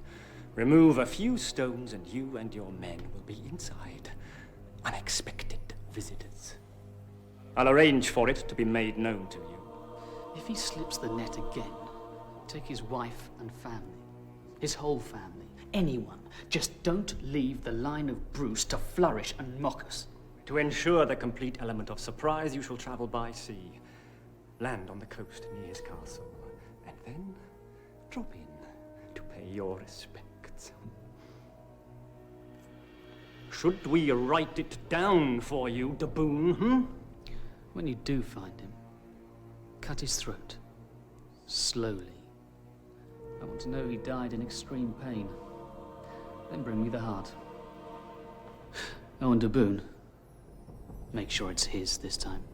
Remove a few stones and you and your men will be inside. Unexpected visitors. I'll arrange for it to be made known to you. If he slips the net again, take his wife and family. His whole family. Anyone. Just don't leave the line of Bruce to flourish and mock us. To ensure the complete element of surprise, you shall travel by sea. Land on the coast near his castle. And then drop in to pay your respects. Should we write it down for you, de Boon, When you do find him, cut his throat. Slowly. I want to know he died in extreme pain. Then bring me the heart. Oh, and de Boon, make sure it's his this time.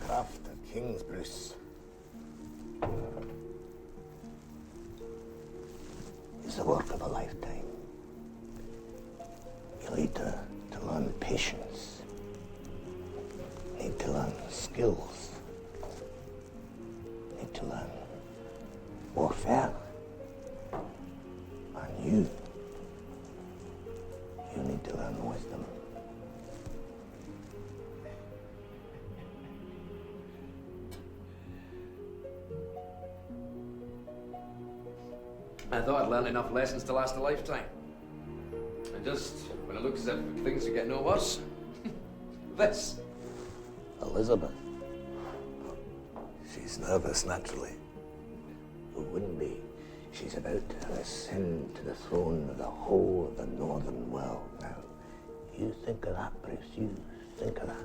Craft of King's Bruce. It's the work of a lifetime. You need to learn patience. You need to learn skills. You need to learn warfare. And you need to learn wisdom. I thought I'd learned enough lessons to last a lifetime. And just when it looks as if things are getting no worse, this. Elizabeth. She's nervous, naturally. Who wouldn't be? She's about to ascend to the throne of the whole of the northern world now. You think of that, Bruce. You think of that.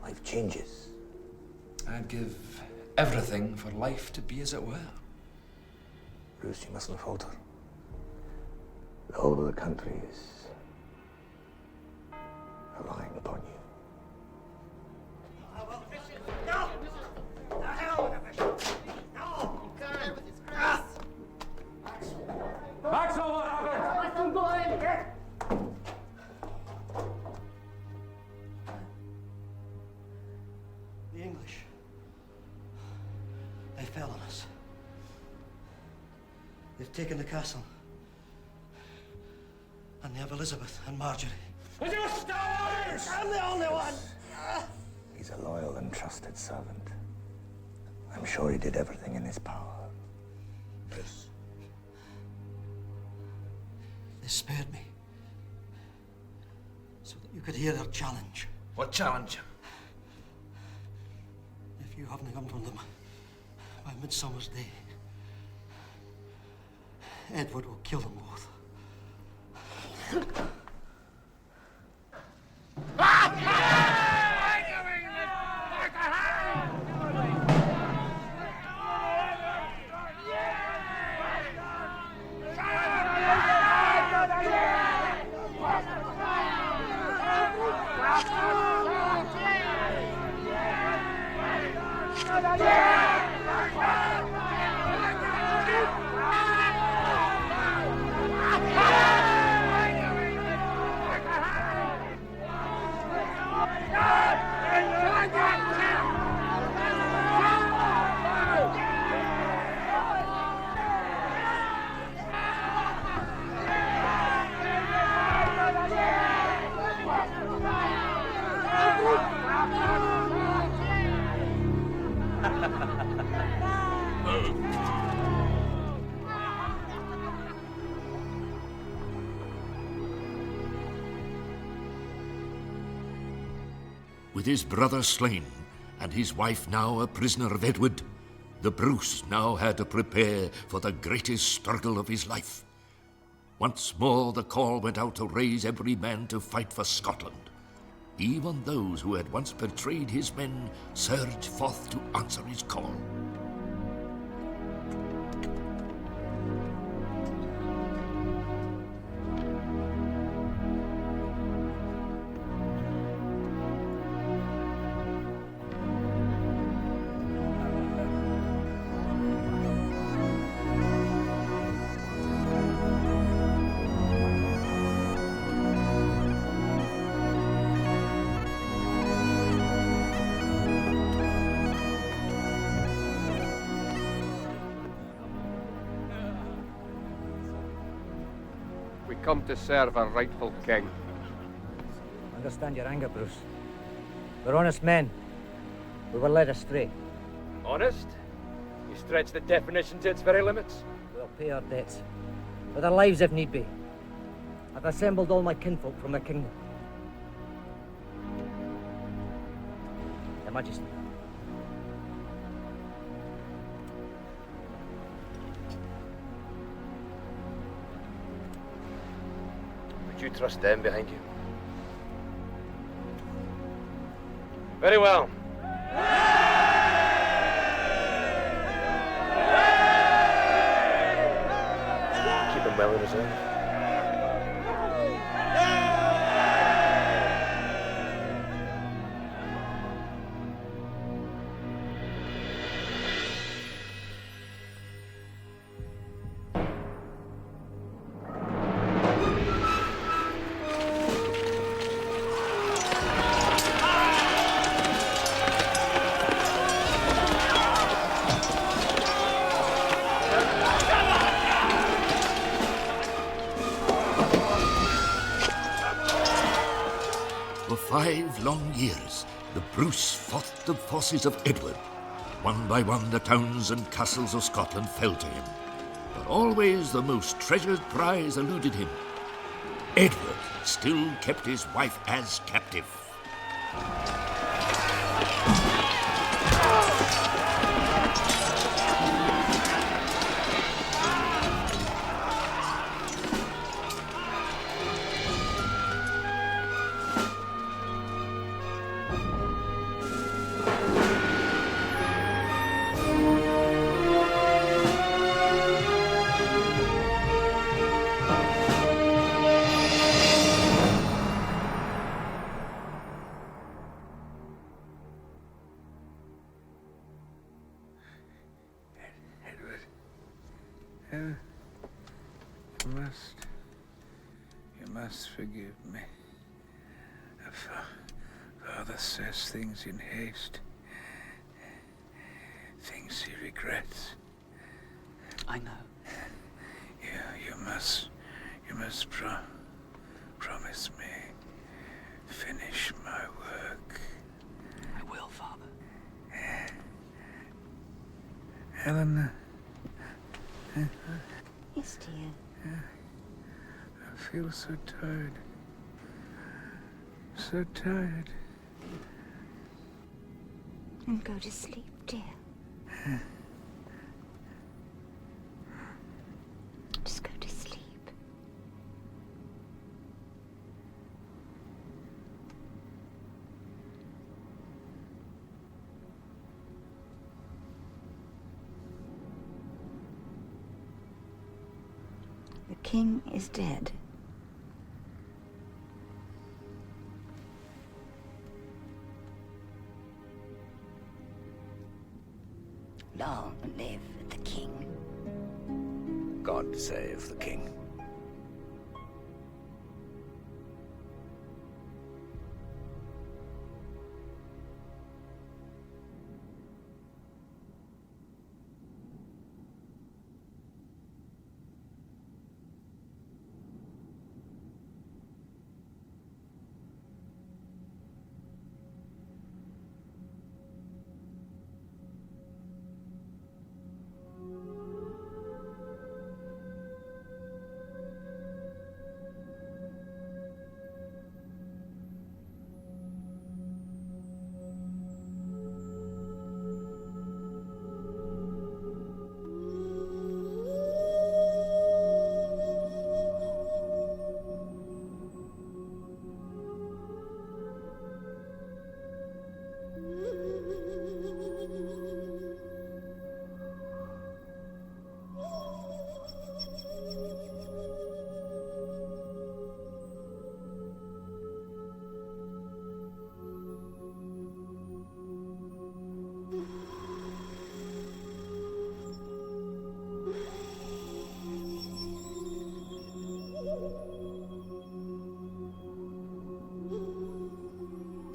Life changes. I'd give everything for life to be as it were. Bruce, you mustn't falter. The whole of the country is relying upon you. Maxwell, what happened? The English. They fell on us. They've taken the castle. And they have Elizabeth and Marjorie. Would you stop? I'm the only one! He's a loyal and trusted servant. I'm sure he did everything in his power. Bruce. They spared me. So that you could hear their challenge. What challenge? If you haven't come from them by Midsummer's Day, Edward will kill them both. With his brother slain, and his wife now a prisoner of Edward, the Bruce now had to prepare for the greatest struggle of his life. Once more the call went out to raise every man to fight for Scotland. Even those who had once betrayed his men surged forth to answer his call. Come to serve our rightful king. Understand your anger, Bruce. We're honest men. We were led astray. Honest? You stretch the definition to its very limits? We'll pay our debts. With our lives if need be. I've assembled all my kinfolk from the kingdom. Your Majesty. You trust them behind you? Very well. Keep them well in reserve. For 5 long years, the Bruce fought the forces of Edward. One by one, the towns and castles of Scotland fell to him. But always the most treasured prize eluded him. Edward still kept his wife as captive. You must forgive me. Father says things in haste. Things he regrets. I know. You must promise me. Finish my work. I will, Father. Eleanor. Yes, dear. I feel so tired. So tired. And go to sleep, dear. Just go to sleep. The king is dead. Long live the king. God save the king.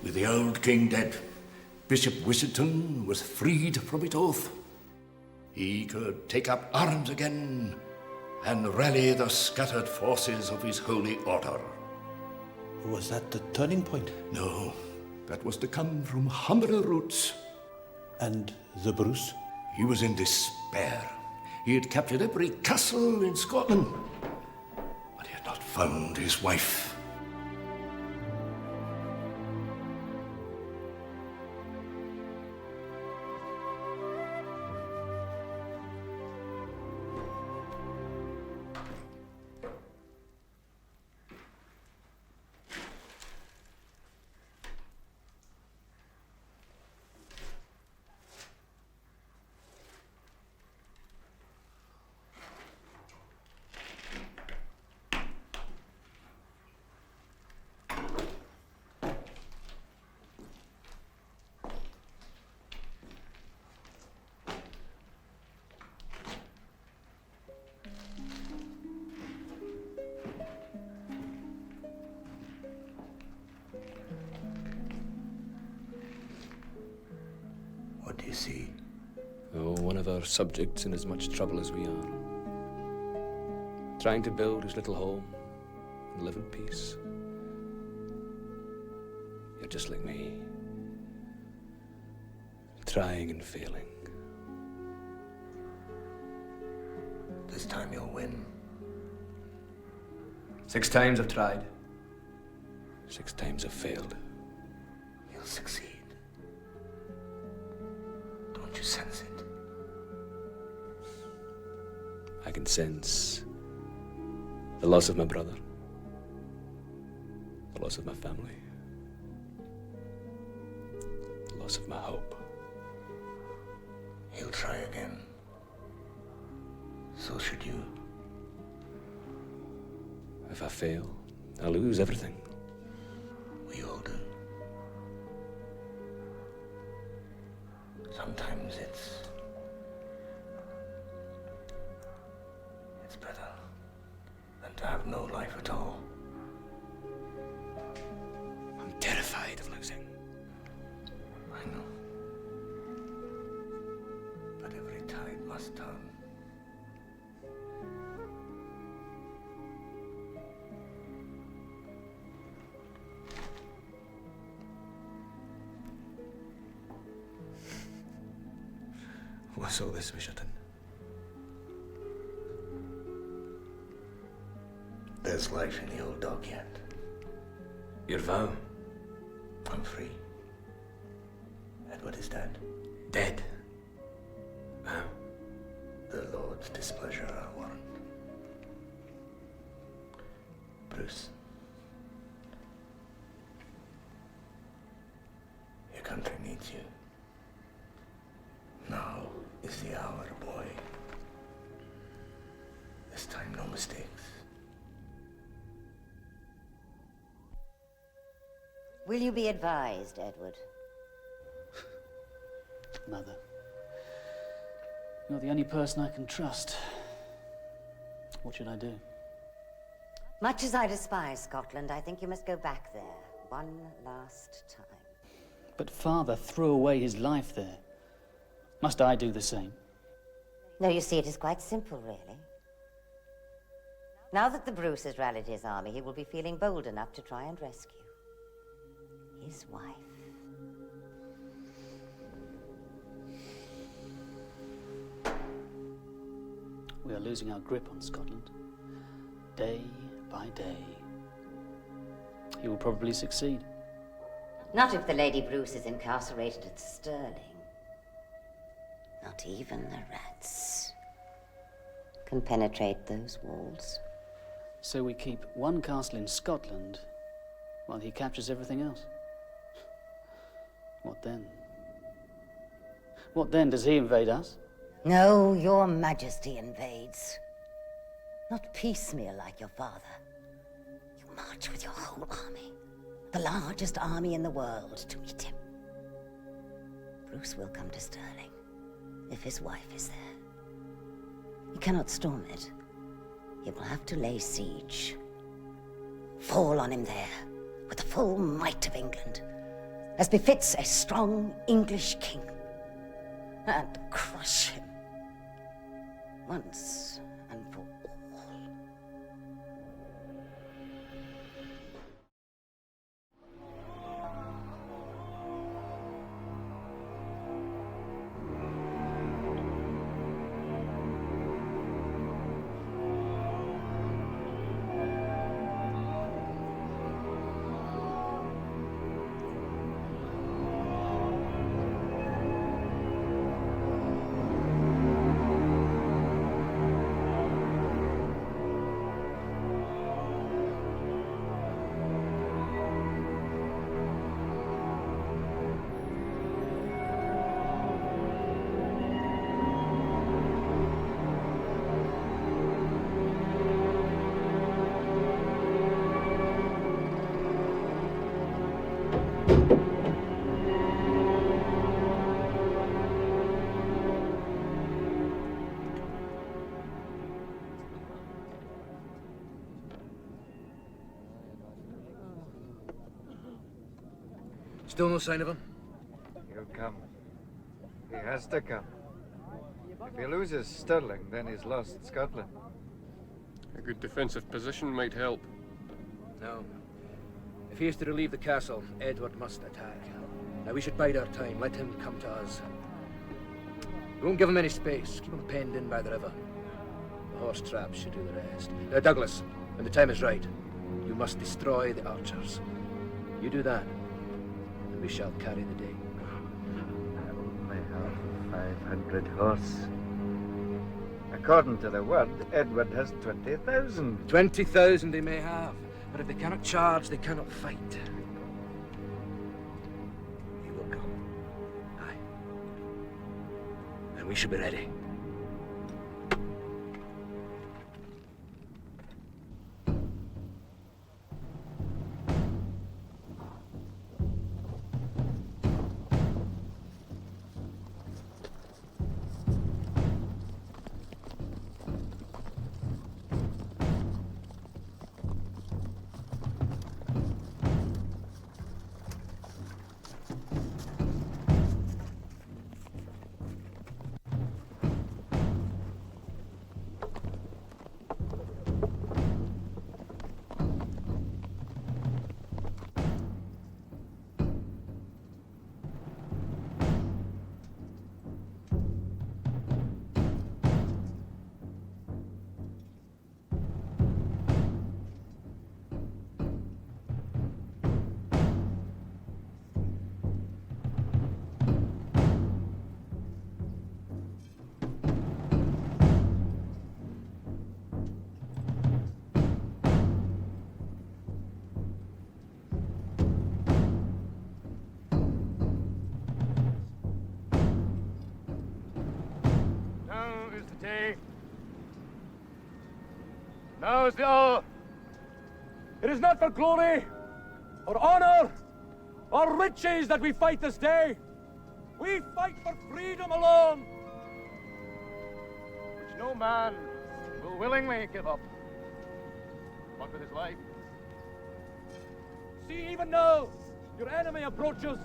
With the old king dead, Bishop Wisserton was freed from it oath. He could take up arms again and rally the scattered forces of his holy order. Was that the turning point? No, that was to come from humbler roots. And the Bruce? He was in despair. He had captured every castle in Scotland, but he had not found his wife. What do you see? Oh, one of our subjects in as much trouble as we are. Trying to build his little home and live in peace. You're just like me. Trying and failing. This time you'll win. 6 times I've tried. 6 times I've failed. You'll succeed. Don't you sense it? I can sense the loss of my brother, the loss of my family, the loss of my hope. He'll try again. So should you. If I fail, I lose everything. We all do. Sometimes it's terrified of losing. I know. But every tide must turn. What's all this, Wisherton? There's life in the old dog yet. Your vow? I'm free. Edward is dead. Dead? How? The Lord's displeasure, I warrant. Bruce. Your country needs you. Now is the hour, boy. This time, no mistakes. Will you be advised, Edward? Mother, you're the only person I can trust. What should I do? Much as I despise Scotland, I think you must go back there one last time. But Father threw away his life there. Must I do the same? No, you see, it is quite simple, really. Now that the Bruce has rallied his army, he will be feeling bold enough to try and rescue his wife. We are losing our grip on Scotland, day by day. He will probably succeed. Not if the Lady Bruce is incarcerated at Stirling. Not even the rats can penetrate those walls. So we keep one castle in Scotland while he captures everything else. What then? What then? Does he invade us? No, your Majesty invades. Not piecemeal like your father. You march with your whole army. The largest army in the world to meet him. Bruce will come to Stirling if his wife is there. He cannot storm it. He will have to lay siege. Fall on him there with the full might of England, as befits a strong English king, and crush him once and for all. Still no sign of him? He'll come. He has to come. If he loses Stirling, then he's lost Scotland. A good defensive position might help. No. If he is to relieve the castle, Edward must attack. Now we should bide our time. Let him come to us. We won't give him any space. Keep him penned in by the river. The horse traps should do the rest. Now, Douglas, when the time is right, you must destroy the archers. You do that, and we shall carry the day. I only have 500 horse. According to the word, Edward has 20,000. 20,000 they may have, but if they cannot charge, they cannot fight. He will come. Aye. And we should be ready. today. Now is the hour. It is not for glory, or honor, or riches that we fight this day. We fight for freedom alone, which no man will willingly give up, but with his life. See, even now, your enemy approaches.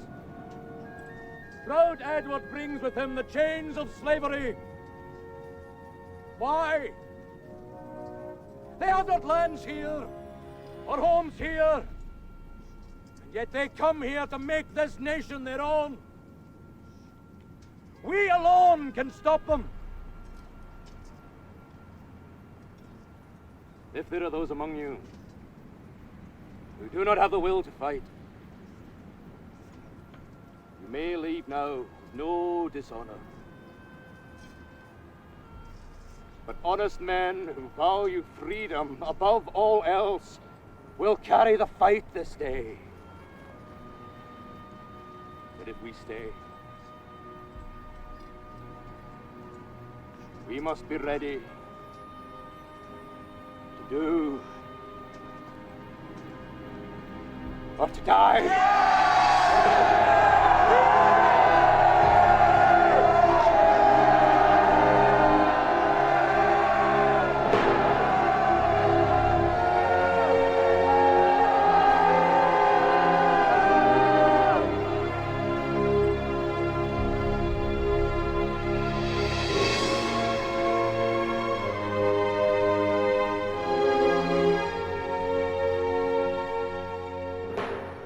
Proud Edward brings with him the chains of slavery. Why? They have not lands here, or homes here, and yet they come here to make this nation their own. We alone can stop them. If there are those among you who do not have the will to fight, you may leave now with no dishonor. But honest men who value freedom above all else will carry the fight this day. But if we stay, we must be ready to do or to die.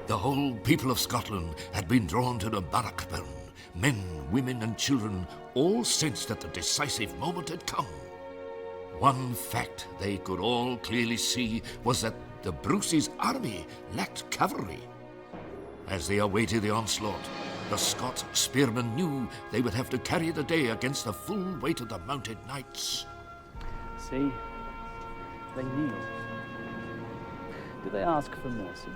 The whole people of Scotland had been drawn to the Bannockburn. Men, women and children all sensed that the decisive moment had come. One fact they could all clearly see was that the Bruce's army lacked cavalry. As they awaited the onslaught, the Scots spearmen knew they would have to carry the day against the full weight of the mounted knights. See? They kneel. Do they ask for mercy?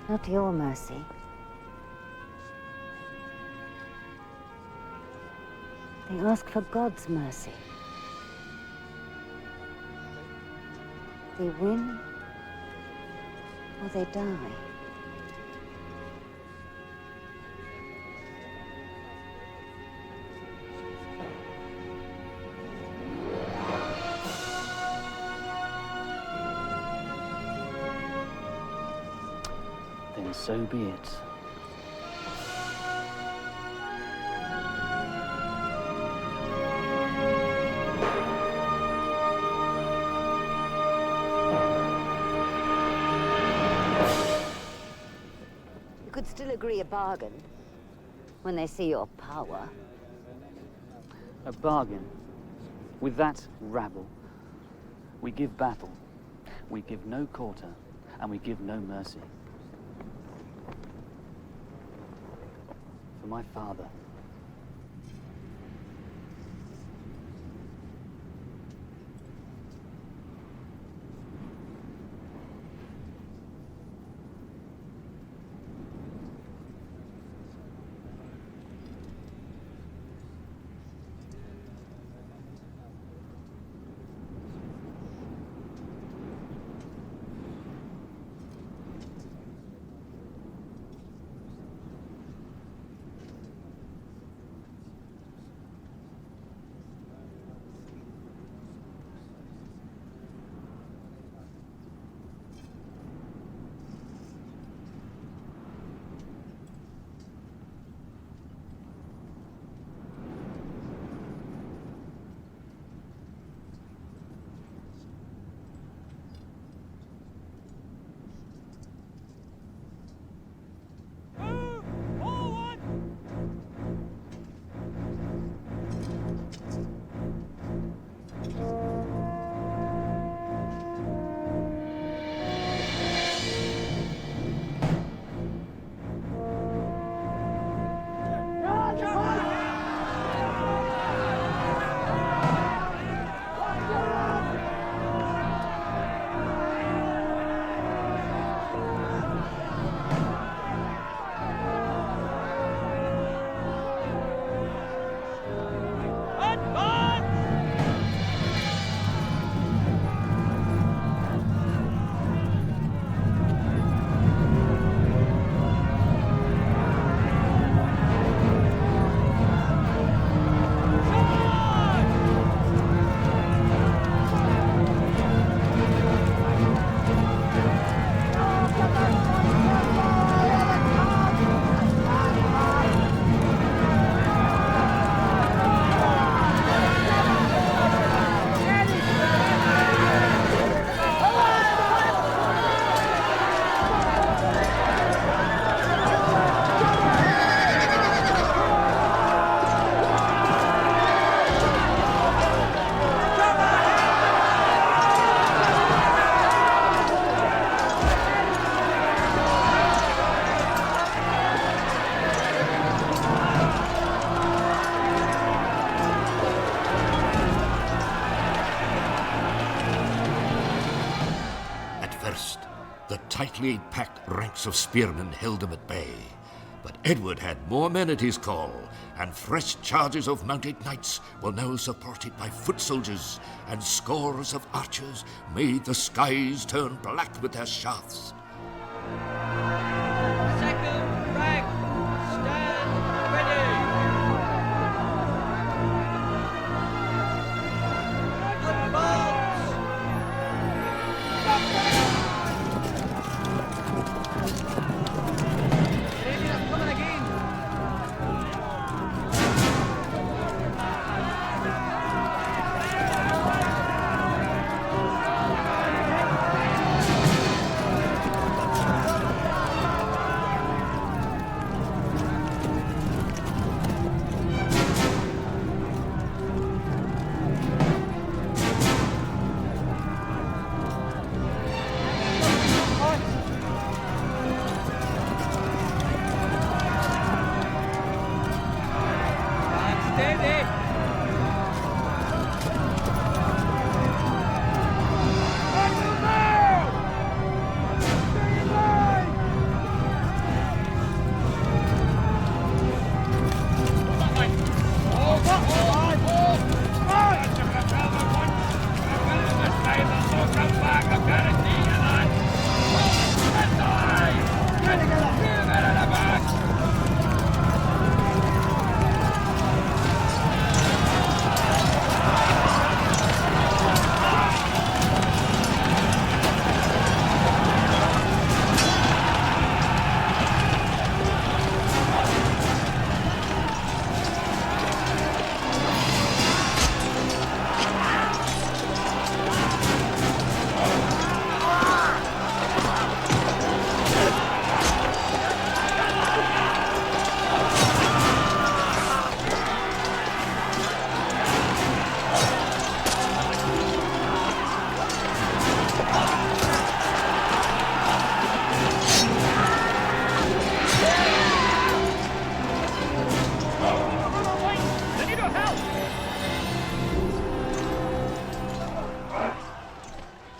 Not your mercy. They ask for God's mercy. They win, or they die. Then so be it. You could still agree a bargain when they see your power. A bargain? With that rabble? We give battle, we give no quarter, and we give no mercy. For my father. tightly packed ranks of spearmen held them at bay. But Edward had more men at his call, and fresh charges of mounted knights were now supported by foot soldiers, and scores of archers made the skies turn black with their shafts. Second rank, stand ready.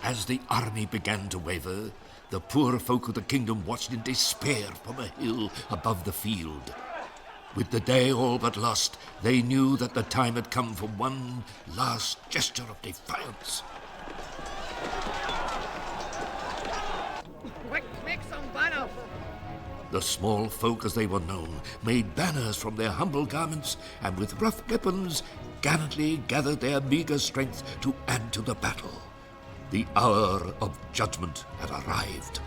As the army began to waver, the poor folk of the kingdom watched in despair from a hill above the field. With the day all but lost, they knew that the time had come for one last gesture of defiance. Quick, make some banners. The small folk, as they were known, made banners from their humble garments, and with rough weapons gallantly gathered their meagre strength to add to the battle. The hour of judgment had arrived.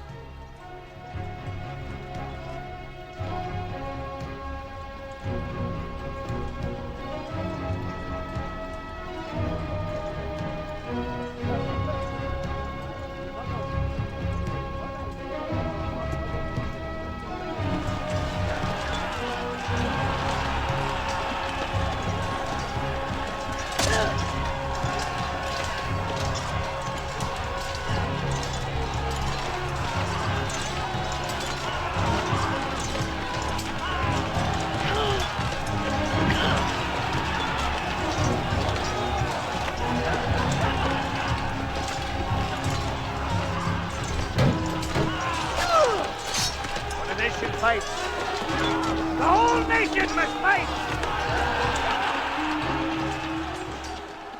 The whole nation must fight!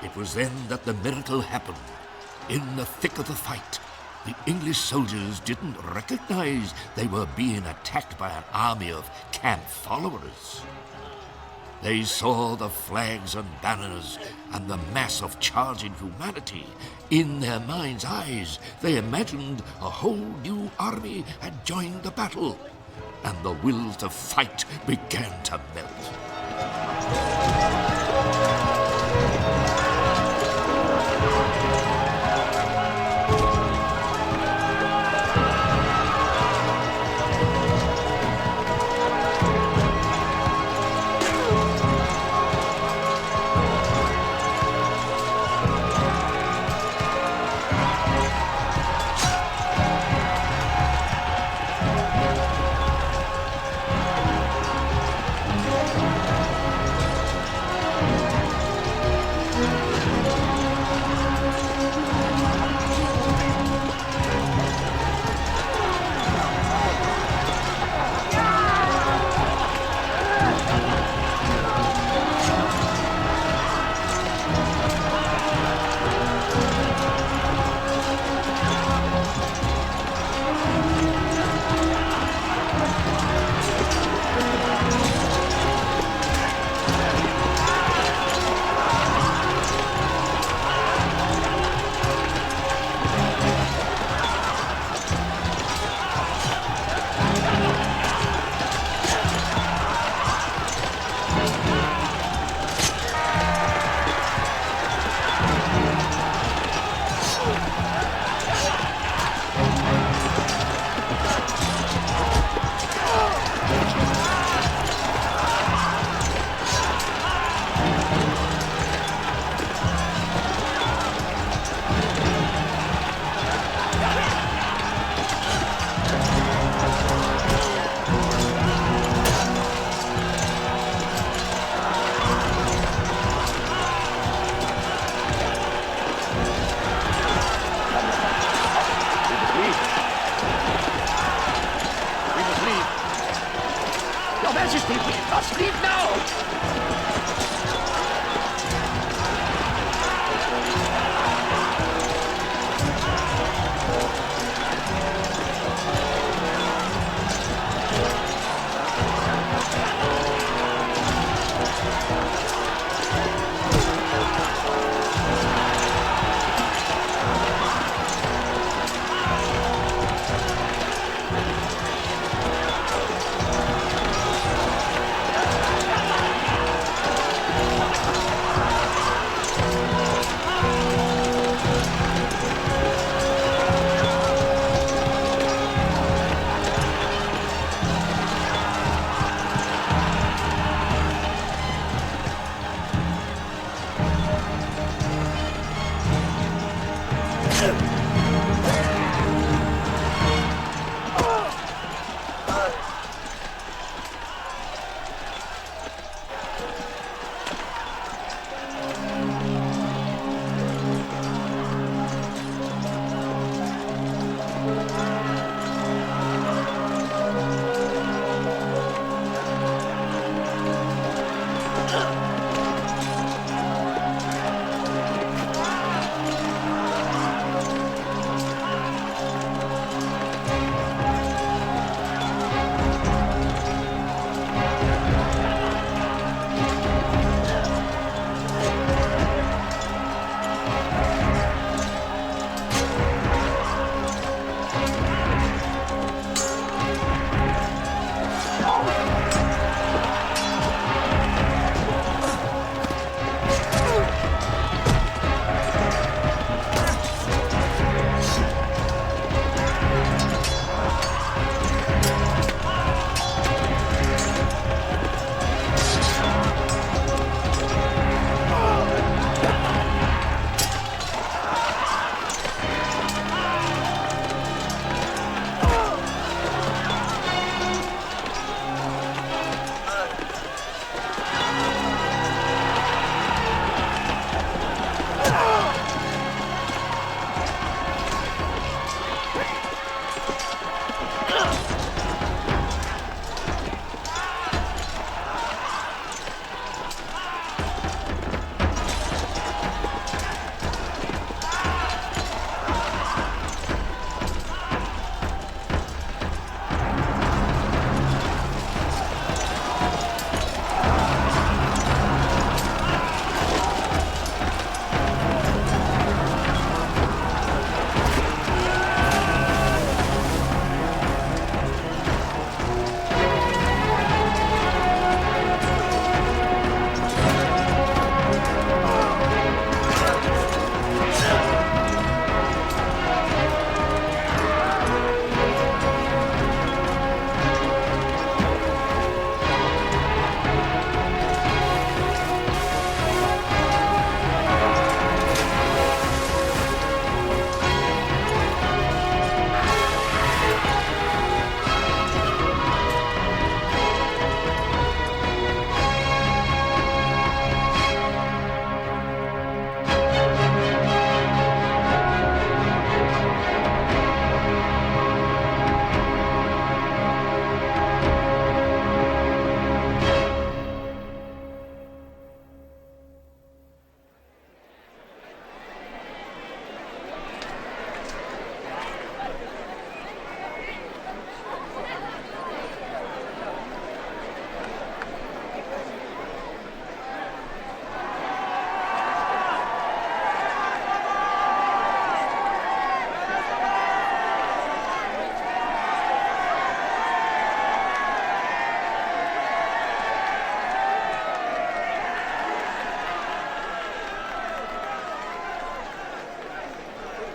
It was then that the miracle happened. In the thick of the fight, the English soldiers didn't recognize they were being attacked by an army of camp followers. They saw the flags and banners and the mass of charging humanity. In their minds' eyes, they imagined a whole new army had joined the battle, and the will to fight began to melt. Majesty, we must leave now!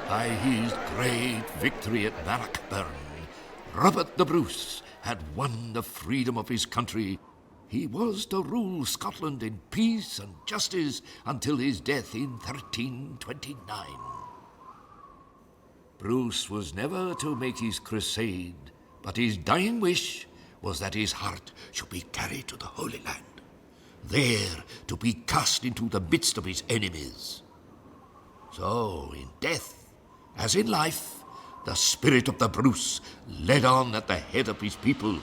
By his great victory at Bannockburn, Robert the Bruce had won the freedom of his country. He was to rule Scotland in peace and justice until his death in 1329. Bruce was never to make his crusade, but his dying wish was that his heart should be carried to the Holy Land, there to be cast into the midst of his enemies. So, in death, as in life, the spirit of the Bruce led on at the head of his people